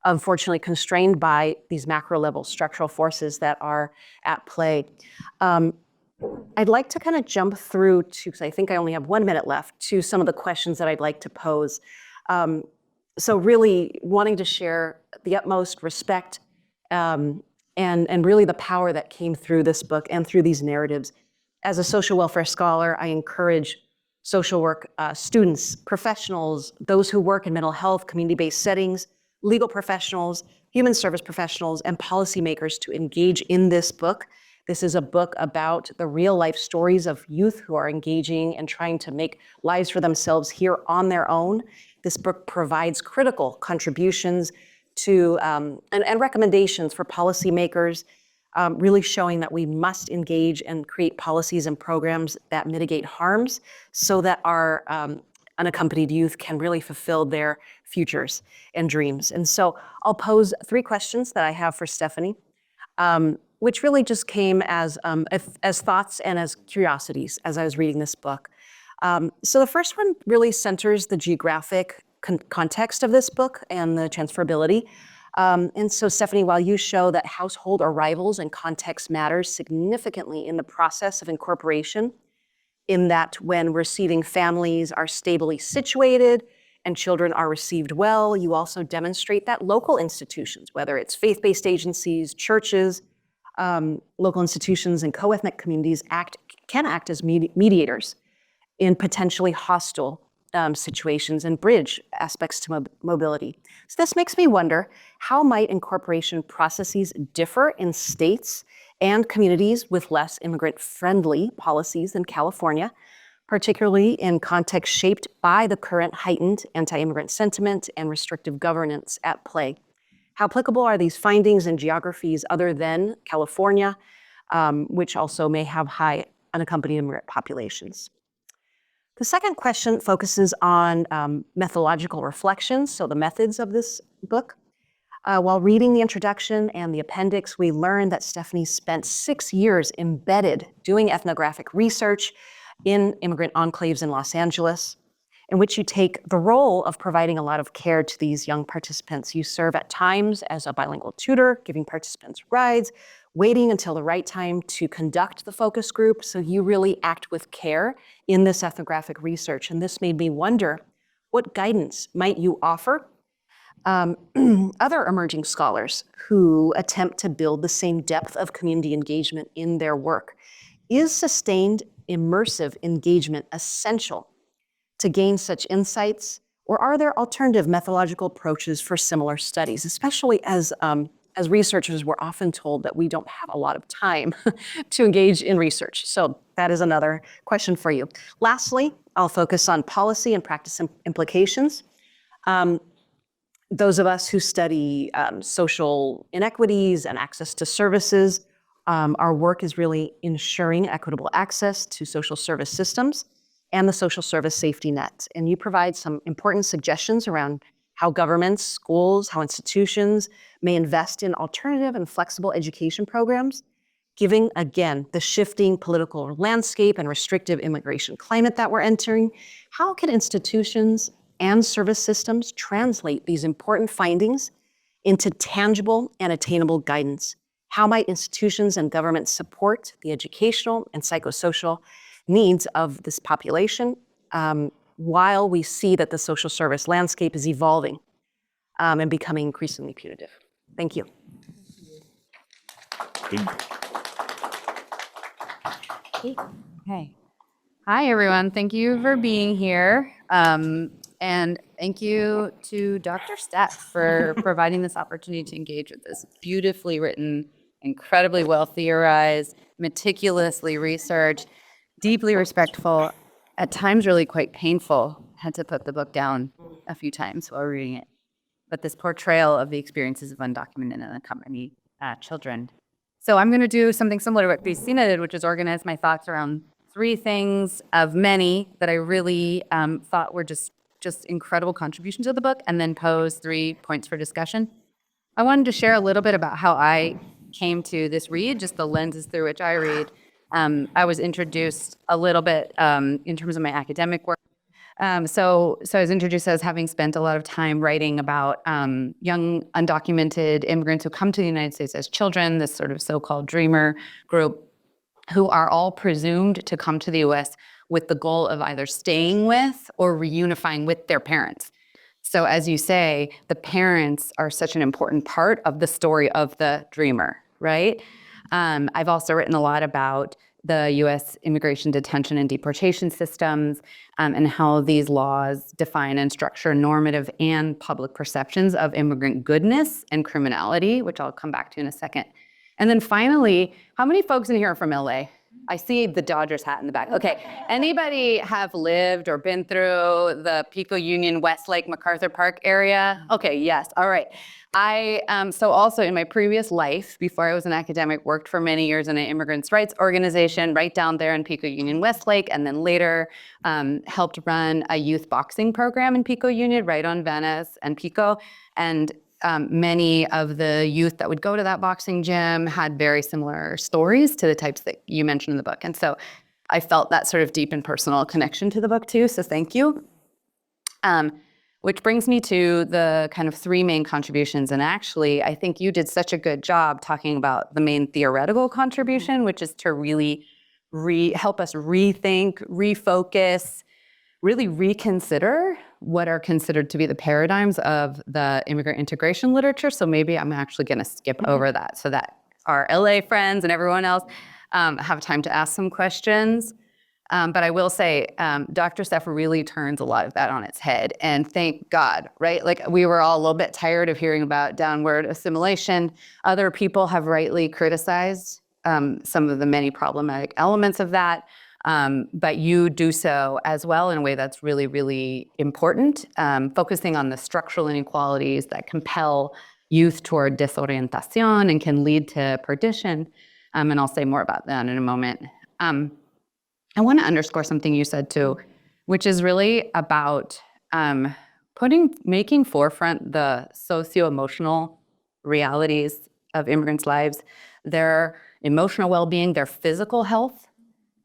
unfortunately constrained by these macro level structural forces that are at play. I'd like to kind of jump through to, because I think I only have 1 minute left, to some of the questions that I'd like to pose. So really wanting to share the utmost respect and really the power that came through this book and through these narratives. As a social welfare scholar, I encourage social work students, professionals, those who work in mental health, community-based settings, legal professionals, human service professionals, and policymakers to engage in this book. This is a book about the real life stories of youth who are engaging and trying to make lives for themselves here on their own. This book provides critical contributions to and recommendations for policymakers, really showing that we must engage and create policies and programs that mitigate harms so that our unaccompanied youth can really fulfill their futures and dreams. And so I'll pose 3 questions that I have for Stephanie, which really just came as thoughts and as curiosities as I was reading this book. So the first one really centers the geographic context of this book and the transferability. And so Stephanie, while you show that household arrivals and context matters significantly in the process of incorporation, in that when receiving families are stably situated and children are received well, you also demonstrate that local institutions, whether it's faith-based agencies, churches, local institutions, and co-ethnic communities can act as mediators in potentially hostile situations and bridge aspects to mobility. So this makes me wonder, how might incorporation processes differ in states and communities with less immigrant-friendly policies than California, particularly in contexts shaped by the current heightened anti-immigrant sentiment and restrictive governance at play? How applicable are these findings in geographies other than California, which also may have high unaccompanied immigrant populations? The second question focuses on methodological reflections, so the methods of this book. While reading the introduction and the appendix, we learned that Stephanie spent 6 years embedded doing ethnographic research in immigrant enclaves in Los Angeles, in which you take the role of providing a lot of care to these young participants. You serve at times as a bilingual tutor, giving participants rides, waiting until the right time to conduct the focus group. So you really act with care in this ethnographic research. And this made me wonder, what guidance might you offer other emerging scholars who attempt to build the same depth of community engagement in their work? Is sustained immersive engagement essential to gain such insights, or are there alternative methodological approaches for similar studies, especially as researchers, we're often told that we don't have a lot of time to engage in research. So that is another question for you. Lastly, I'll focus on policy and practice implications. Those of us who study social inequities and access to services, our work is really ensuring equitable access to social service systems and the social service safety net. And you provide some important suggestions around how governments, schools, how institutions may invest in alternative and flexible education programs, given, again, the shifting political landscape and restrictive immigration climate that we're entering. How can institutions and service systems translate these important findings into tangible and attainable guidance? How might institutions and governments support the educational and psychosocial needs of this population while we see that the social service landscape is evolving and becoming increasingly punitive? Thank you. Hey. Hi, everyone. Thank you for being here. And thank you to Dr. Steph for providing this opportunity to engage with this beautifully written, incredibly well theorized, meticulously researched, deeply respectful, at times really quite painful. Had to put the book down a few times while reading it. But this portrayal of the experiences of undocumented and unaccompanied children. So I'm going to do something similar to what Cristina did, which is organize my thoughts around 3 things of many that I really thought were just incredible contributions to the book, and then pose 3 points for discussion. I wanted to share a little bit about how I came to this read, just the lenses through which I read. I was introduced a little bit in terms of my academic work So I was introduced as having spent a lot of time writing about young undocumented immigrants who come to the United States as children, this sort of so-called dreamer group, who are all presumed to come to the US with the goal of either staying with or reunifying with their parents. So as you say, the parents are such an important part of the story of the dreamer, right? I've also written a lot about the US immigration detention and deportation systems and how these laws define and structure normative and public perceptions of immigrant goodness and criminality, which I'll come back to in a second. And then finally, how many folks in here are from LA? I see the Dodgers hat in the back. Okay, anybody have lived or been through the Pico Union, Westlake, MacArthur Park area? Okay, yes, all right. So also in my previous life, before I was an academic, worked for many years in an immigrants' rights organization right down there in Pico Union, Westlake, and then later helped run a youth boxing program in Pico Union, right on Venice and Pico. And many of the youth that would go to that boxing gym had very similar stories to the types that you mentioned in the book. And so I felt that sort of deep and personal connection to the book too, so thank you. Which brings me to the kind of three main contributions. And actually, I think you did such a good job talking about the main theoretical contribution, which is to really help us rethink, refocus, really reconsider what are considered to be the paradigms of the immigrant integration literature. So maybe I'm actually going to skip over that so that our LA friends and everyone else have time to ask some questions. But I will say, Dr. Steph really turns a lot of that on its head. And thank God, right? Like we were all a little bit tired of hearing about downward assimilation. Other people have rightly criticized some of the many problematic elements of that. But you do so as well in a way that's really, really important, focusing on the structural inequalities that compel youth toward disorientation and can lead to perdition. And I'll say more about that in a moment. I want to underscore something you said too, which is really about making forefront the socio-emotional realities of immigrants' lives, their emotional well-being, their physical health,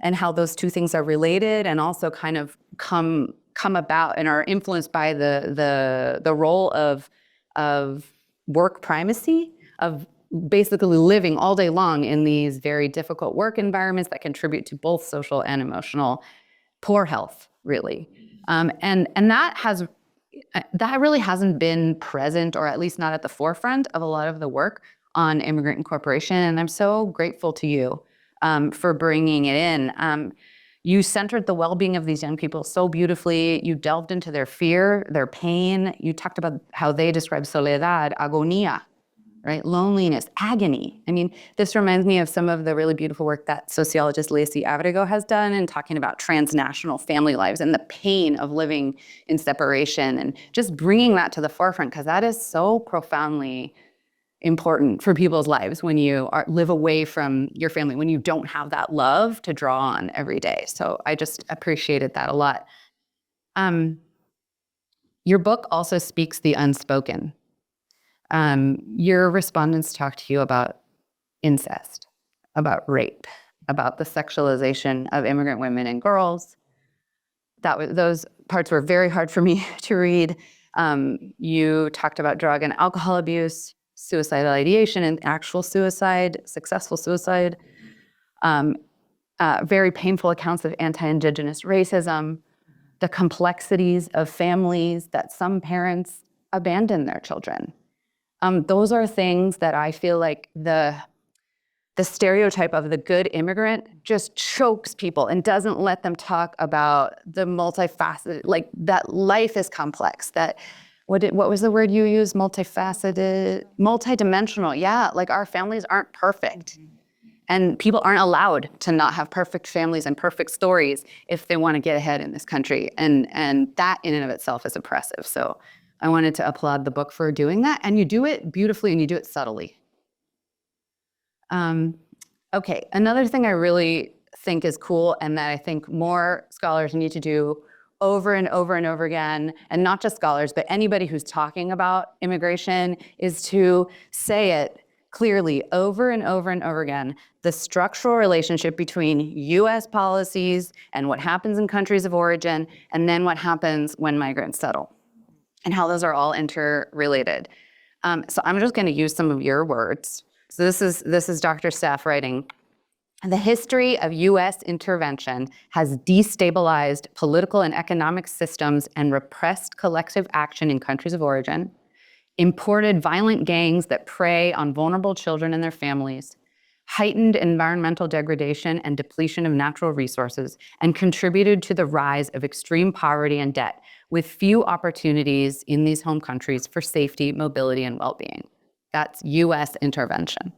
and how those two things are related and also kind of come about and are influenced by the role of work primacy, of basically living all day long in these very difficult work environments that contribute to both social and emotional poor health, really. And that really hasn't been present, or at least not at the forefront of a lot of the work on immigrant incorporation. And I'm so grateful to you for bringing it in. You centered the well-being of these young people so beautifully. You delved into their fear, their pain. You talked about how they describe soledad, agonía, right? Loneliness, agony. I mean, this reminds me of some of the really beautiful work that sociologist Lacey Abrego has done in talking about transnational family lives and the pain of living in separation, and just bringing that to the forefront, because that is so profoundly important for people's lives when you live away from your family, when you don't have that love to draw on every day. So I just appreciated that a lot. Your book also speaks the unspoken. Your respondents talk to you about incest, about rape, about the sexualization of immigrant women and girls. Those parts were very hard for me to read. You talked about drug and alcohol abuse, suicidal ideation and actual suicide, successful suicide, very painful accounts of anti-Indigenous racism, the complexities of families that some parents abandon their children. Those are things that I feel like the stereotype of the good immigrant just chokes people and doesn't let them talk about the multifaceted, like that life is complex, that what was the word you used? Multifaceted, multidimensional. Yeah, like our families aren't perfect. And people aren't allowed to not have perfect families and perfect stories if they want to get ahead in this country. And that in and of itself is oppressive. So I wanted to applaud the book for doing that. And you do it beautifully and you do it subtly. Okay, another thing I really think is cool and that I think more scholars need to do over and over and over again, and not just scholars, but anybody who's talking about immigration, is to say it clearly over and over and over again the structural relationship between US policies and what happens in countries of origin, and then what happens when migrants settle, and how those are all interrelated. So I'm just going to use some of your words. So this is Dr. Steph writing. The history of US intervention has destabilized political and economic systems and repressed collective action in countries of origin, imported violent gangs that prey on vulnerable children and their families, heightened environmental degradation and depletion of natural resources, and contributed to the rise of extreme poverty and debt, with few opportunities in these home countries for safety, mobility, and well-being. That's US intervention.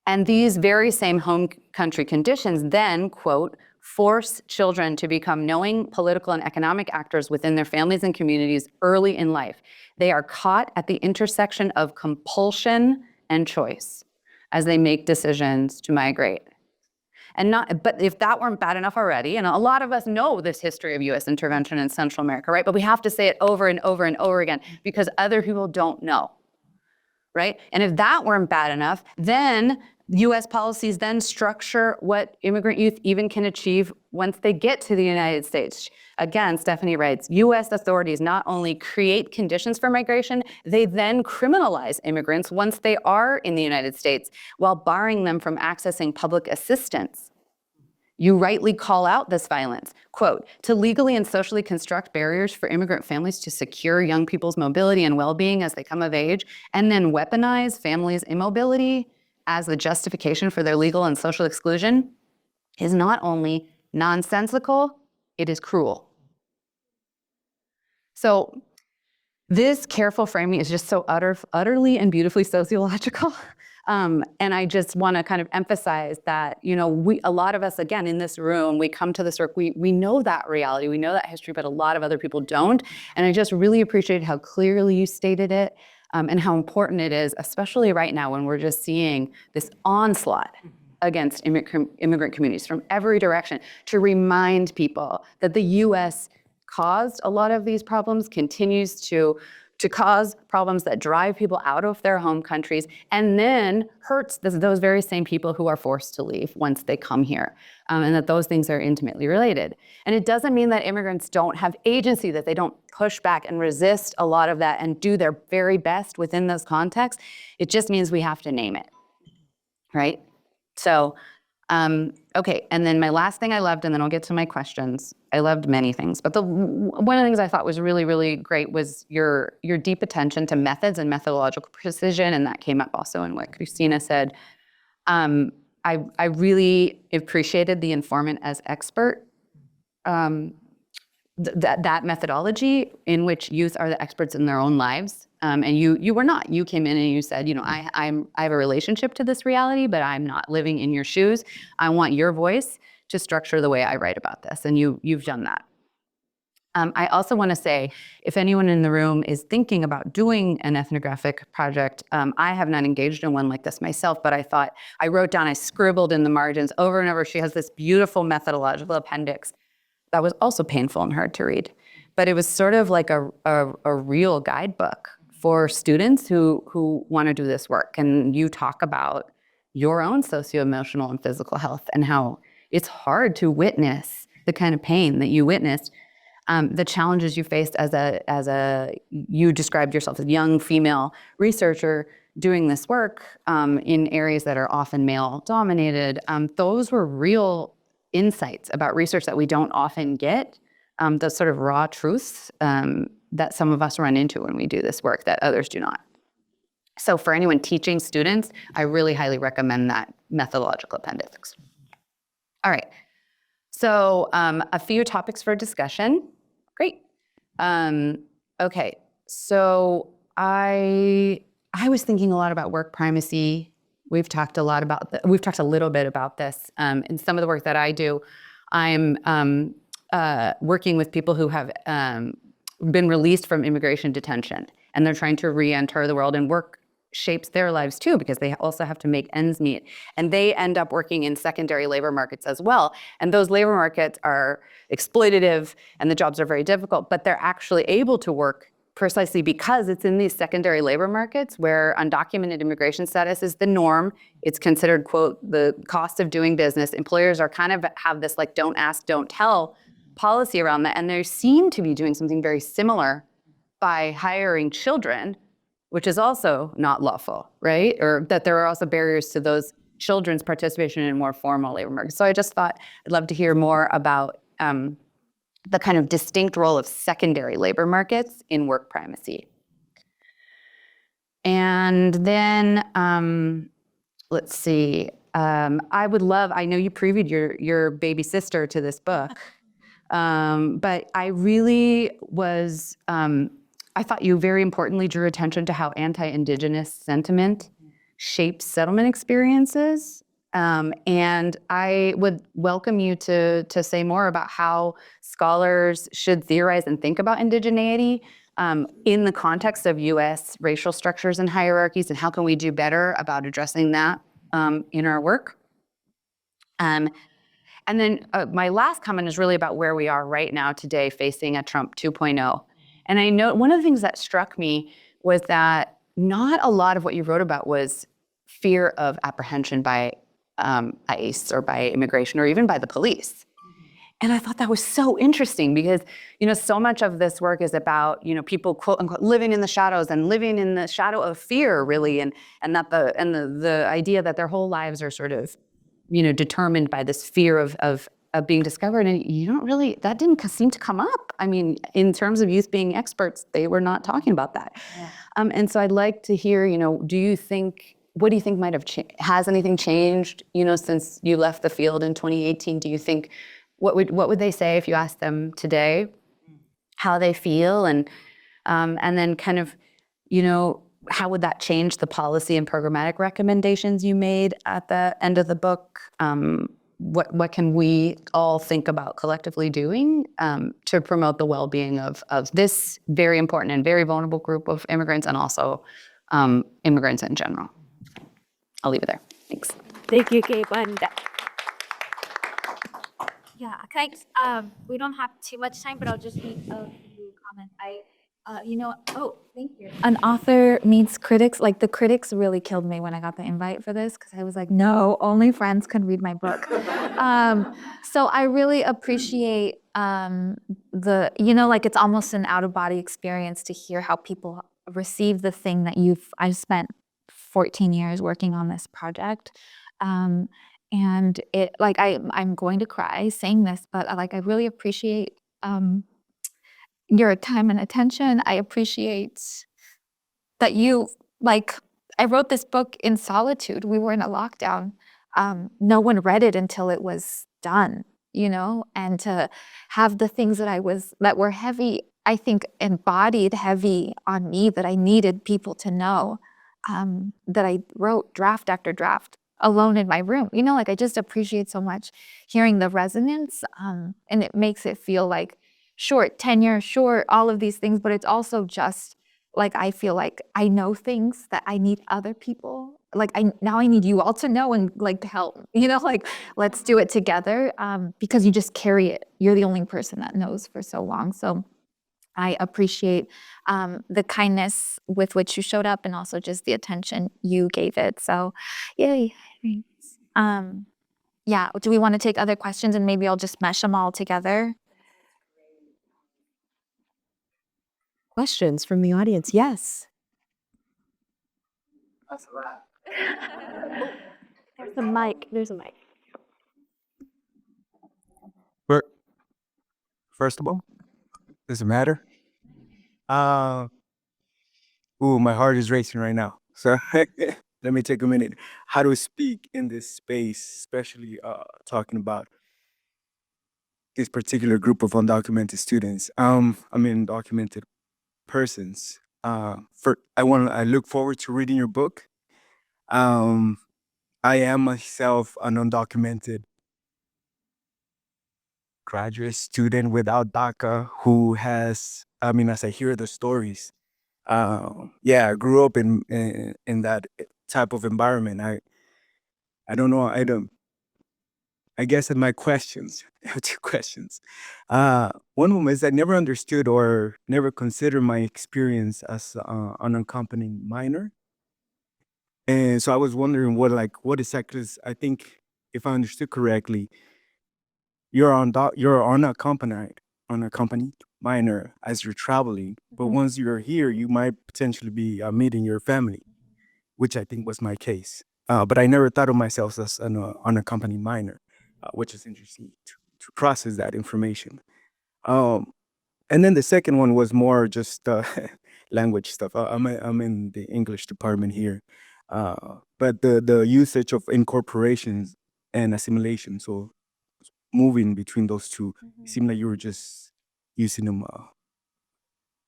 And these very same home country conditions then, quote, force children to become knowing political and economic actors within their families and communities early in life. They are caught at the intersection of compulsion and choice as they make decisions to migrate. But if that weren't bad enough already, and a lot of us know this history of US intervention in Central America, right? But we have to say it over and over and over again because other people don't know, right? And if that weren't bad enough, then US policies then structure what immigrant youth even can achieve once they get to the United States. Again, Stephanie writes, US authorities not only create conditions for migration, they then criminalize immigrants once they are in the United States while barring them from accessing public assistance. You rightly call out this violence, quote, to legally and socially construct barriers for immigrant families to secure young people's mobility and well-being as they come of age, and then weaponize families' immobility as the justification for their legal and social exclusion is not only nonsensical, it is cruel. So this careful framing is just so utterly and beautifully sociological. And I just want to kind of emphasize that, you know, a lot of us, again, in this room, we come to this work, we know that reality, we know that history, but a lot of other people don't. And I just really appreciated how clearly you stated it. And how important it is, especially right now when we're just seeing this onslaught against immigrant communities from every direction, to remind people that the US caused a lot of these problems, continues to cause problems that drive people out of their home countries, and then hurts those very same people who are forced to leave once they come here, and that those things are intimately related. And it doesn't mean that immigrants don't have agency, that they don't push back and resist a lot of that and do their very best within those contexts. It just means we have to name it, right? So, okay, and then my last thing I loved, and then I'll get to my questions. I loved many things, but one of the things I thought was really, really great was your deep attention to methods and methodological precision, and that came up also in what Christina said. I really appreciated the informant as expert, that methodology in which youth are the experts in their own lives. And you were not. You came in and you said, you know, I have a relationship to this reality, but I'm not living in your shoes. I want your voice to structure the way I write about this, and you've done that. I also want to say, if anyone in the room is thinking about doing an ethnographic project, I have not engaged in one like this myself, but I wrote down, I scribbled in the margins over and over. She has this beautiful methodological appendix that was also painful and hard to read, but it was sort of like a real guidebook for students who want to do this work. And you talk about your own socio-emotional and physical health and how it's hard to witness the kind of pain that you witnessed, the challenges you faced you described yourself as a young female researcher doing this work in areas that are often male-dominated. Those were real insights about research that we don't often get, those sort of raw truths that some of us run into when we do this work that others do not. So for anyone teaching students, I really highly recommend that methodological appendix. All right, so a few topics for discussion. Great. Okay, so I was thinking a lot about work primacy. We've talked a little bit about this. In some of the work that I do, I'm working with people who have been released from immigration detention, and they're trying to re-enter the world, and work shapes their lives too, because they also have to make ends meet. And they end up working in secondary labor markets as well. And those labor markets are exploitative and the jobs are very difficult, but they're actually able to work precisely because it's in these secondary labor markets where undocumented immigration status is the norm. It's considered, quote, the cost of doing business. Employers are kind of have this like don't ask, don't tell policy around that. And they seem to be doing something very similar by hiring children, which is also not lawful, right? Or that there are also barriers to those children's participation in more formal labor markets. So I just thought I'd love to hear more about the kind of distinct role of secondary labor markets in work primacy. And then, let's see, I know you previewed your baby sister to this book, but I really was, I thought you very importantly drew attention to how anti-Indigenous sentiment shapes settlement experiences. And I would welcome you to say more about how scholars should theorize and think about indigeneity in the context of US racial structures and hierarchies, and how can we do better about addressing that in our work. And then my last comment is really about where we are right now today facing a Trump 2.0. And I know one of the things that struck me was that not a lot of what you wrote about was fear of apprehension by ICE or by immigration or even by the police. And I thought that was so interesting because, so much of this work is about, people quote unquote living in the shadows and living in the shadow of fear, really, and that the idea that their whole lives are sort of, determined by this fear of being discovered. And that didn't seem to come up. I mean, in terms of youth being experts, they were not talking about that. Yeah. And so I'd like to hear, what do you think might have changed? Has anything changed, since you left the field in 2018? Do you think, what would they say if you asked them today how they feel? And then kind of, how would that change the policy and programmatic recommendations you made at the end of the book? What can we all think about collectively doing to promote the well-being of this very important and very vulnerable group of immigrants, and also immigrants in general? I'll leave it there. Thanks. Thank you, Gabe. Yeah, thanks. We don't have too much time, but I'll just make a few comments. Thank you. An author meets critics. Like, the critics really killed me when I got the invite for this, because I was like, no, only friends can read my book. So I really appreciate it's almost an out-of-body experience to hear how people receive the thing that I've spent 14 years working on this project. And it, I'm going to cry saying this, but I really appreciate your time and attention. I appreciate that I wrote this book in solitude. We were in a lockdown. No one read it until it was done, and to have the things that were heavy, I think embodied heavy on me, that I needed people to know, that I wrote draft after draft alone in my room. I just appreciate so much hearing the resonance, and it makes it feel like short tenure, short, all of these things, but it's also just I feel like I know things that I need other people. Now I need you all to know and to help, let's do it together, because you just carry it. You're the only person that knows for so long. So I appreciate the kindness with which you showed up, and also just the attention you gave it. So, yay. Thanks. Do we want to take other questions, and maybe I'll just mesh them all together? Questions from the audience? Yes. That's a wrap. There's a mic. First of all, does it matter? My heart is racing right now. So let me take a minute. How to speak in this space, especially talking about this particular group of undocumented students. Undocumented persons. I look forward to reading your book. I am myself an undocumented graduate student without DACA who has, as I hear the stories, I grew up in that type of environment. I don't know. I guess in my questions, I have two questions. One of them is I never understood or never considered my experience as unaccompanied minor. And so I was wondering what exactly is, I think if I understood correctly, you're unaccompanied minor as you're traveling, but once you're here, you might potentially be meeting your family, which I think was my case. But I never thought of myself as an unaccompanied minor, which is interesting to process that information. Um, and then the second one was more just language stuff. I'm in the English department here, but the usage of incorporations and assimilation. So moving between those two, it seemed like you were just using them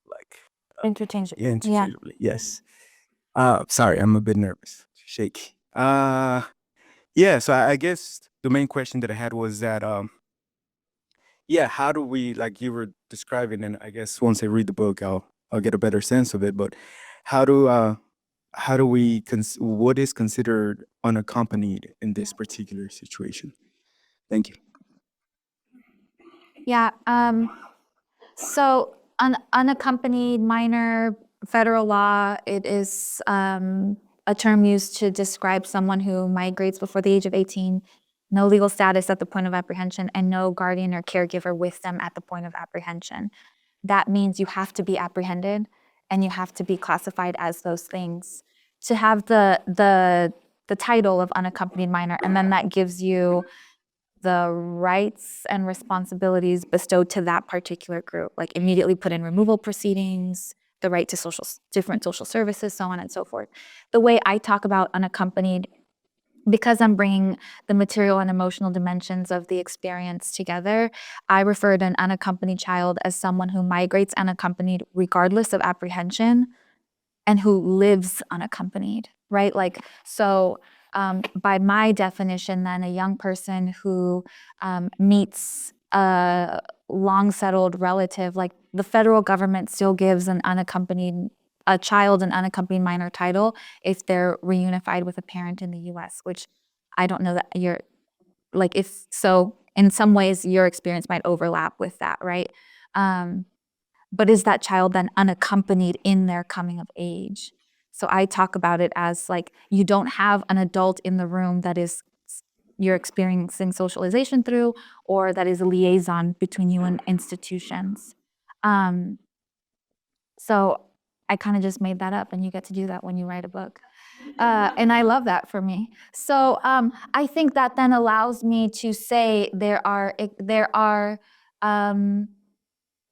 like Interchangeable. yeah, interchangeably. Yes. Sorry, I'm a bit nervous, shaky. Yeah. So I guess the main question that I had was that yeah, how do we, like you were describing, and I guess once I read the book, I'll get a better sense of it. But how do we what is considered unaccompanied in this particular situation? Thank you. Yeah. So unaccompanied minor, federal law, it is a term used to describe someone who migrates before the age of 18, no legal status at the point of apprehension, and no guardian or caregiver with them at the point of apprehension. That means you have to be apprehended and you have to be classified as those things to have the title of unaccompanied minor, and then that gives you the rights and responsibilities bestowed to that particular group, like immediately put in removal proceedings, the right to different social services, so on and so forth. The way I talk about unaccompanied, because I'm bringing the material and emotional dimensions of the experience together, I refer to an unaccompanied child as someone who migrates unaccompanied regardless of apprehension and who lives unaccompanied, right? Like, so by my definition, then a young person who meets a long settled relative, like the federal government still gives a child an unaccompanied minor title if they're reunified with a parent in the US, which I don't know that you're like, if so, in some ways your experience might overlap with that, right? But is that child then unaccompanied in their coming of age? So I talk about it as like, you don't have an adult in the room that is you're experiencing socialization through, or that is a liaison between you and institutions. So I kind of just made that up, and you get to do that when you write a book. And I love that for me. So I think that then allows me to say there are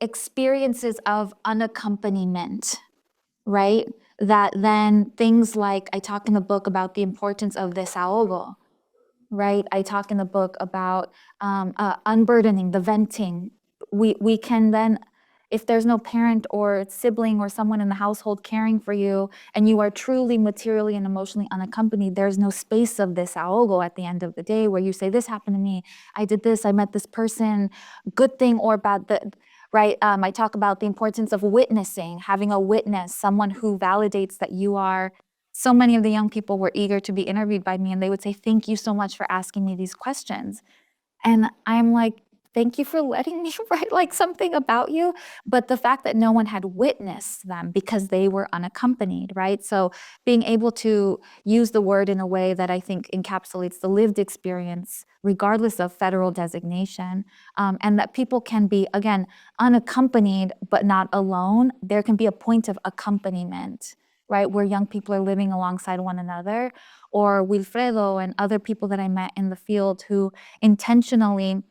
experiences of unaccompaniment, right? That then things like, I talk in the book about the importance of desahogo, right? I talk in the book about unburdening, the venting. We can then, if there's no parent or sibling or someone in the household caring for you, and you are truly materially and emotionally unaccompanied, there's no space of desahogo at the end of the day where you say, this happened to me, I did this, I met this person, good thing or bad thing. Right? I talk about the importance of witnessing, having a witness, someone who validates that you are. So many of the young people were eager to be interviewed by me, and they would say, thank you so much for asking me these questions. And I'm like, thank you for letting me write like something about you. But the fact that no one had witnessed them because they were unaccompanied, right? So being able to use the word in a way that I think encapsulates the lived experience, regardless of federal designation, and that people can be, again, unaccompanied, but not alone. There can be a point of accompaniment, right? Where young people are living alongside one another, or Wilfredo and other people that I met in the field who intentionally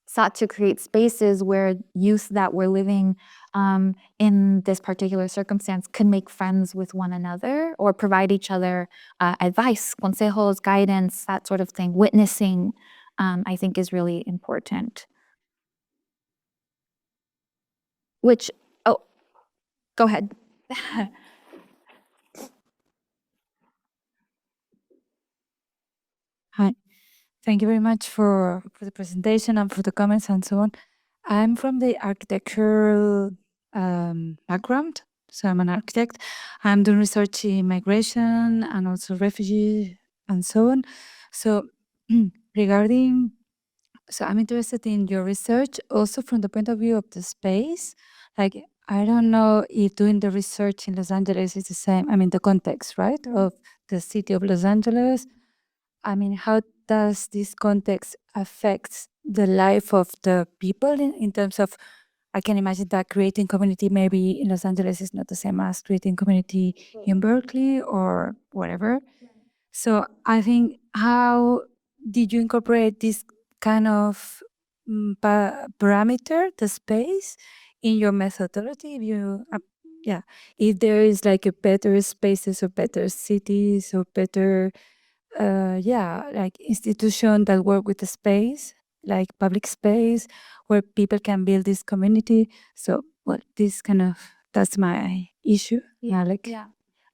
sought to create spaces where youth that were living in this particular circumstance could make friends with one another or provide each other advice, consejos, guidance, that sort of thing. Witnessing, I think, is really important. Which, oh, go ahead. Hi, thank you very much for the presentation and for the comments and so on. I'm from the architectural background, so I'm an architect. I'm doing research in migration and also refugee and so on. So regarding So I'm interested in your research also from the point of view of the space. Like, I don't know if doing the research in Los Angeles is the same. I mean, the context, right, of the city of Los Angeles. I mean, how does this context affect the life of the people in terms of, I can imagine that creating community maybe in Los Angeles is not the same as creating community in Berkeley or whatever. So I think, how did you incorporate this kind of parameter, the space, in your methodology? If you, yeah, if there is like a better spaces or better cities or better, yeah, like institution that work with the space, like public space, where people can build this community. So, well, this kind of, that's my issue. Yeah, like, Yeah.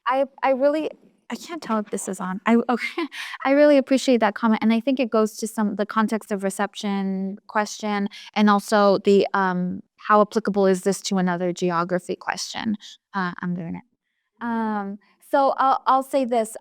I really, I can't tell if this is on. Okay. I really appreciate that comment. And I think it goes to the context of reception question, and also the how applicable is this to another geography question. I'm doing it. So I'll say this.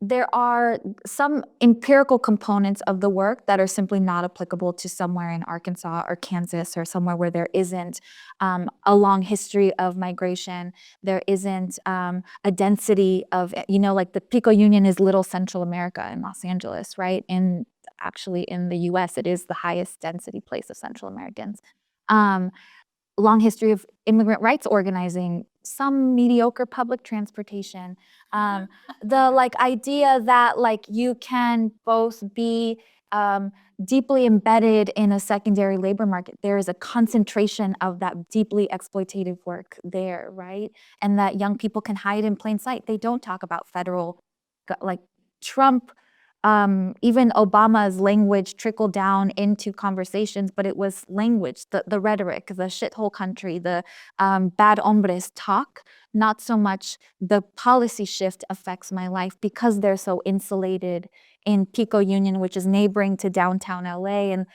There are some empirical components of the work that are simply not applicable to somewhere in Arkansas or Kansas or somewhere where there isn't a long history of migration. There isn't a density of, like the Pico Union is Little Central America in Los Angeles, right? And actually in the US, it is the highest density place of Central Americans. Long history of immigrant rights organizing, some mediocre public transportation, the idea that you can both be deeply embedded in a secondary labor market. There is a concentration of that deeply exploitative work there, right? And that young people can hide in plain sight. They don't talk about federal, Trump. Even Obama's language trickled down into conversations, but it was language, the rhetoric, the shithole country, the bad hombres talk, not so much the policy shift affects my life because they're so insulated in Pico Union, which is neighboring to downtown LA, and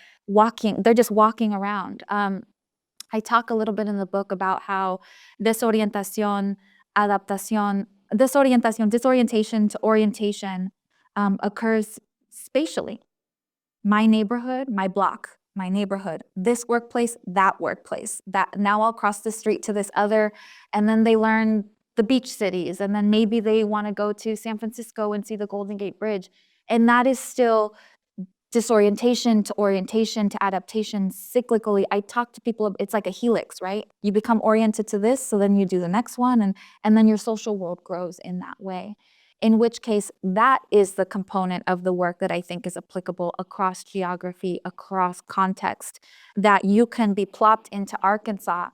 they're just walking around. I talk a little bit in the book about how disorientation to orientation occurs spatially. My neighborhood, my block, my neighborhood, this workplace, that workplace, that now I'll cross the street to this other, and then they learn the beach cities, and then maybe they want to go to San Francisco and see the Golden Gate Bridge. And that is still disorientation to orientation to adaptation cyclically. I talk to people, it's like a helix, right? You become oriented to this, so then you do the next one, and then your social world grows in that way. In which case, that is the component of the work that I think is applicable across geography, across context, that you can be plopped into Arkansas,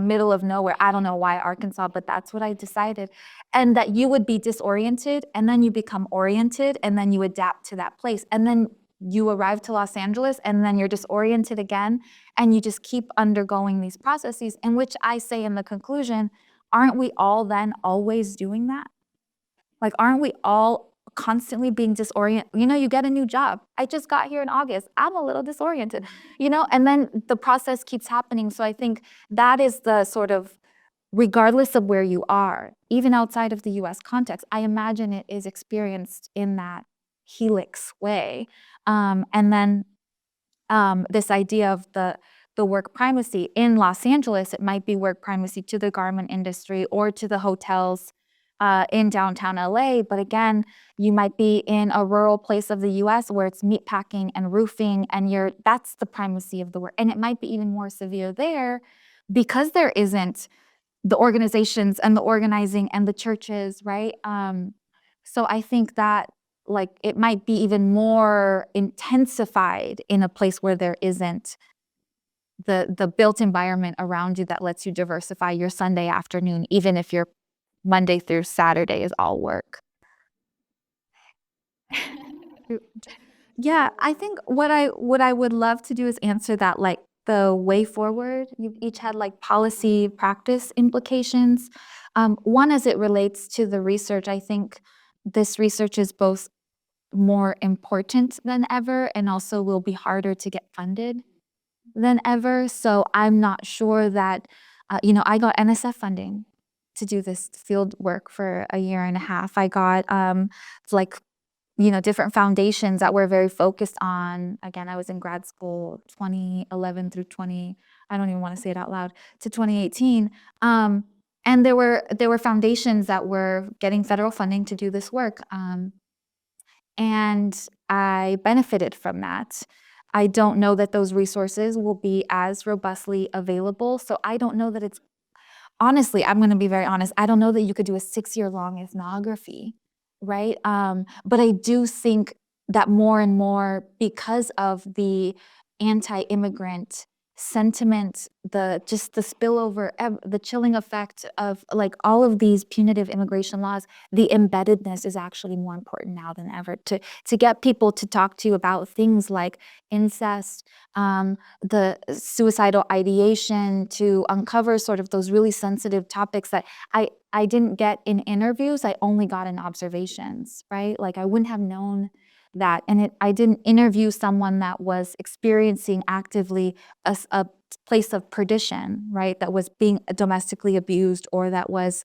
middle of nowhere. I don't know why Arkansas, but that's what I decided. And that you would be disoriented, and then you become oriented, and then you adapt to that place. And then you arrive to Los Angeles, and then you're disoriented again, and you just keep undergoing these processes, in which I say in the conclusion, aren't we all then always doing that? Aren't we all constantly being disoriented? You get a new job. I just got here in August. I'm a little disoriented, and then the process keeps happening. So I think that is the sort of, regardless of where you are, even outside of the US context, I imagine it is experienced in that helix way. And then this idea of the work primacy in Los Angeles, it might be work primacy to the garment industry or to the hotels in downtown LA. But again, you might be in a rural place of the US where it's meatpacking and roofing, and that's the primacy of the work. And it might be even more severe there because there isn't the organizations and the organizing and the churches, right? So I think that it might be even more intensified in a place where there isn't the built environment around you that lets you diversify your Sunday afternoon, even if your Monday through Saturday is all work. Yeah, I think what I would love to do is answer that, the way forward. You each had policy practice implications. One, as it relates to the research, I think this research is both more important than ever and also will be harder to get funded than ever. So I'm not sure that, I got NSF funding to do this field work for a year and a half. I got different foundations that were very focused on, again, I was in grad school 2011 through I don't even want to say it out loud, to 2018. And there were foundations that were getting federal funding to do this work. And I benefited from that. I don't know that those resources will be as robustly available. So I don't know that honestly, I'm going to be very honest. I don't know that you could do a 6-year-long ethnography, right? But I do think that more and more, because of the anti-immigrant sentiment, the spillover, the chilling effect of like all of these punitive immigration laws, the embeddedness is actually more important now than ever to get people to talk to you about things like incest, the suicidal ideation, to uncover sort of those really sensitive topics that I didn't get in interviews, I only got in observations, right? Like I wouldn't have known that. And I didn't interview someone that was experiencing actively a place of perdition, right? That was being domestically abused, or that was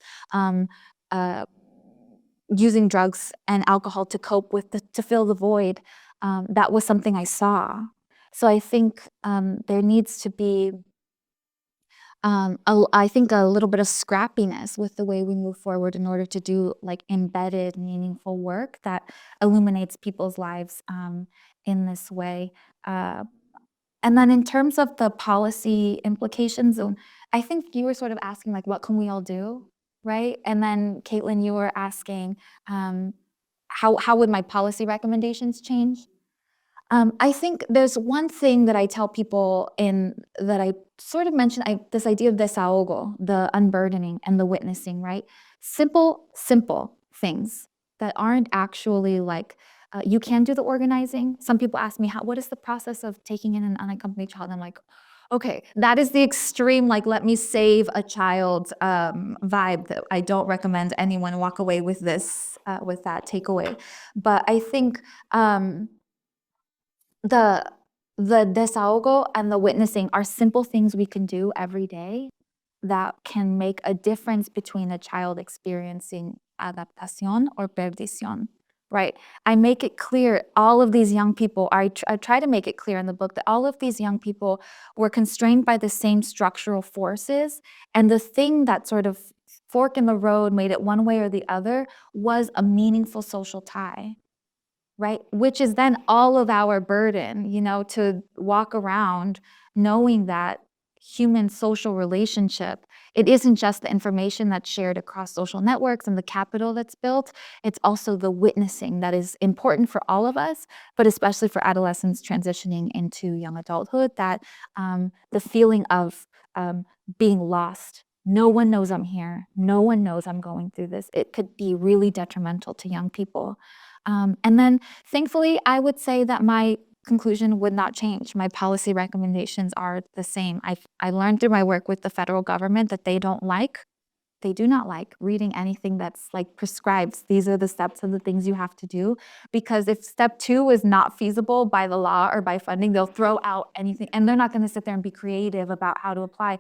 using drugs and alcohol to cope with, to fill the void. That was something I saw. So I think there needs to be, I think, a little bit of scrappiness with the way we move forward in order to do like embedded, meaningful work that illuminates people's lives in this way. And then in terms of the policy implications, I think you were sort of asking like, what can we all do, right? And then Caitlin, you were asking, how would my policy recommendations change? I think there's one thing that I tell people that I sort of mentioned, this idea of desahogo, the unburdening and the witnessing, right? Simple things that aren't actually like, you can do the organizing. Some people ask me, what is the process of taking in an unaccompanied child? And I'm like, okay, that is the extreme, like, let me save a child vibe that I don't recommend anyone walk away with with that takeaway. But I think, the desahogo and the witnessing are simple things we can do every day that can make a difference between a child experiencing adaptación or perdición, right? I make it clear, all of these young people, I try to make it clear in the book that all of these young people were constrained by the same structural forces, and the thing that sort of fork in the road made it one way or the other was a meaningful social tie. Right? Which is then all of our burden, to walk around knowing that human social relationship, it isn't just the information that's shared across social networks and the capital that's built, it's also the witnessing that is important for all of us, but especially for adolescents transitioning into young adulthood, that the feeling of being lost. No one knows I'm here. No one knows I'm going through this. It could be really detrimental to young people. And then thankfully, I would say that my conclusion would not change. My policy recommendations are the same. I learned through my work with the federal government that they do not like reading anything that's like prescribes, these are the steps of the things you have to do. Because if step 2 is not feasible by the law or by funding, they'll throw out anything, and they're not going to sit there and be creative about how to apply.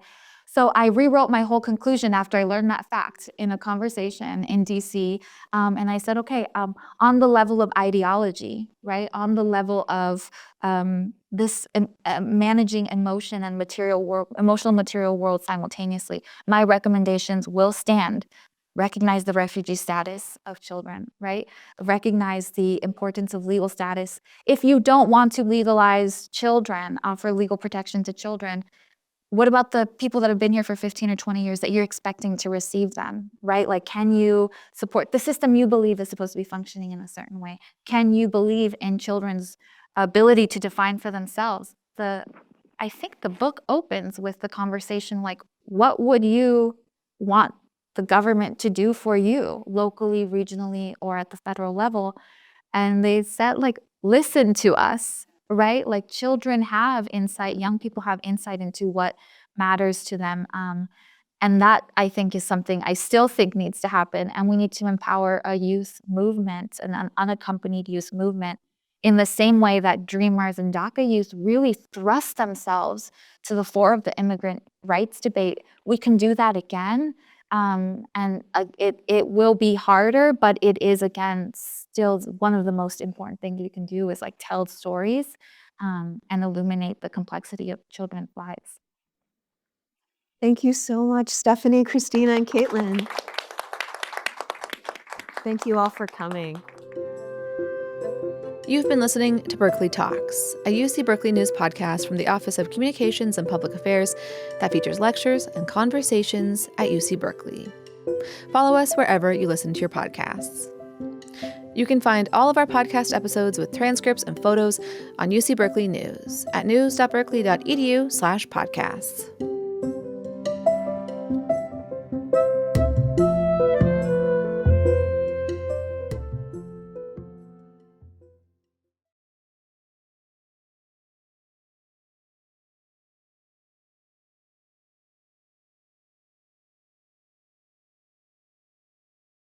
So I rewrote my whole conclusion after I learned that fact in a conversation in DC. And I said, okay, on the level of ideology, right? On the level of this managing emotion and emotional material world simultaneously, my recommendations will stand. Recognize the refugee status of children, right? Recognize the importance of legal status. If you don't want to legalize children, offer legal protection to children, what about the people that have been here for 15 or 20 years that you're expecting to receive them, right? Like, can you support the system you believe is supposed to be functioning in a certain way? Can you believe in children's ability to define for themselves? I think the book opens with the conversation like, what would you want the government to do for you locally, regionally, or at the federal level? And they said, like, listen to us. Right? Like, children have insight, young people have insight into what matters to them. And that, I think, is something I still think needs to happen. And we need to empower a youth movement, an unaccompanied youth movement, in the same way that Dreamers and DACA youth really thrust themselves to the fore of the immigrant rights debate. We can do that again, It will be harder, but it is, again, still one of the most important things you can do is like tell stories and illuminate the complexity of children's lives. Thank you so much, Stephanie, Christina, and Caitlin. Thank you all for coming. You've been listening to Berkeley Talks, a UC Berkeley News podcast from the Office of Communications and Public Affairs that features lectures and conversations at UC Berkeley. Follow us wherever you listen to your podcasts. You can find all of our podcast episodes with transcripts and photos on UC Berkeley News at news.berkeley.edu/podcasts.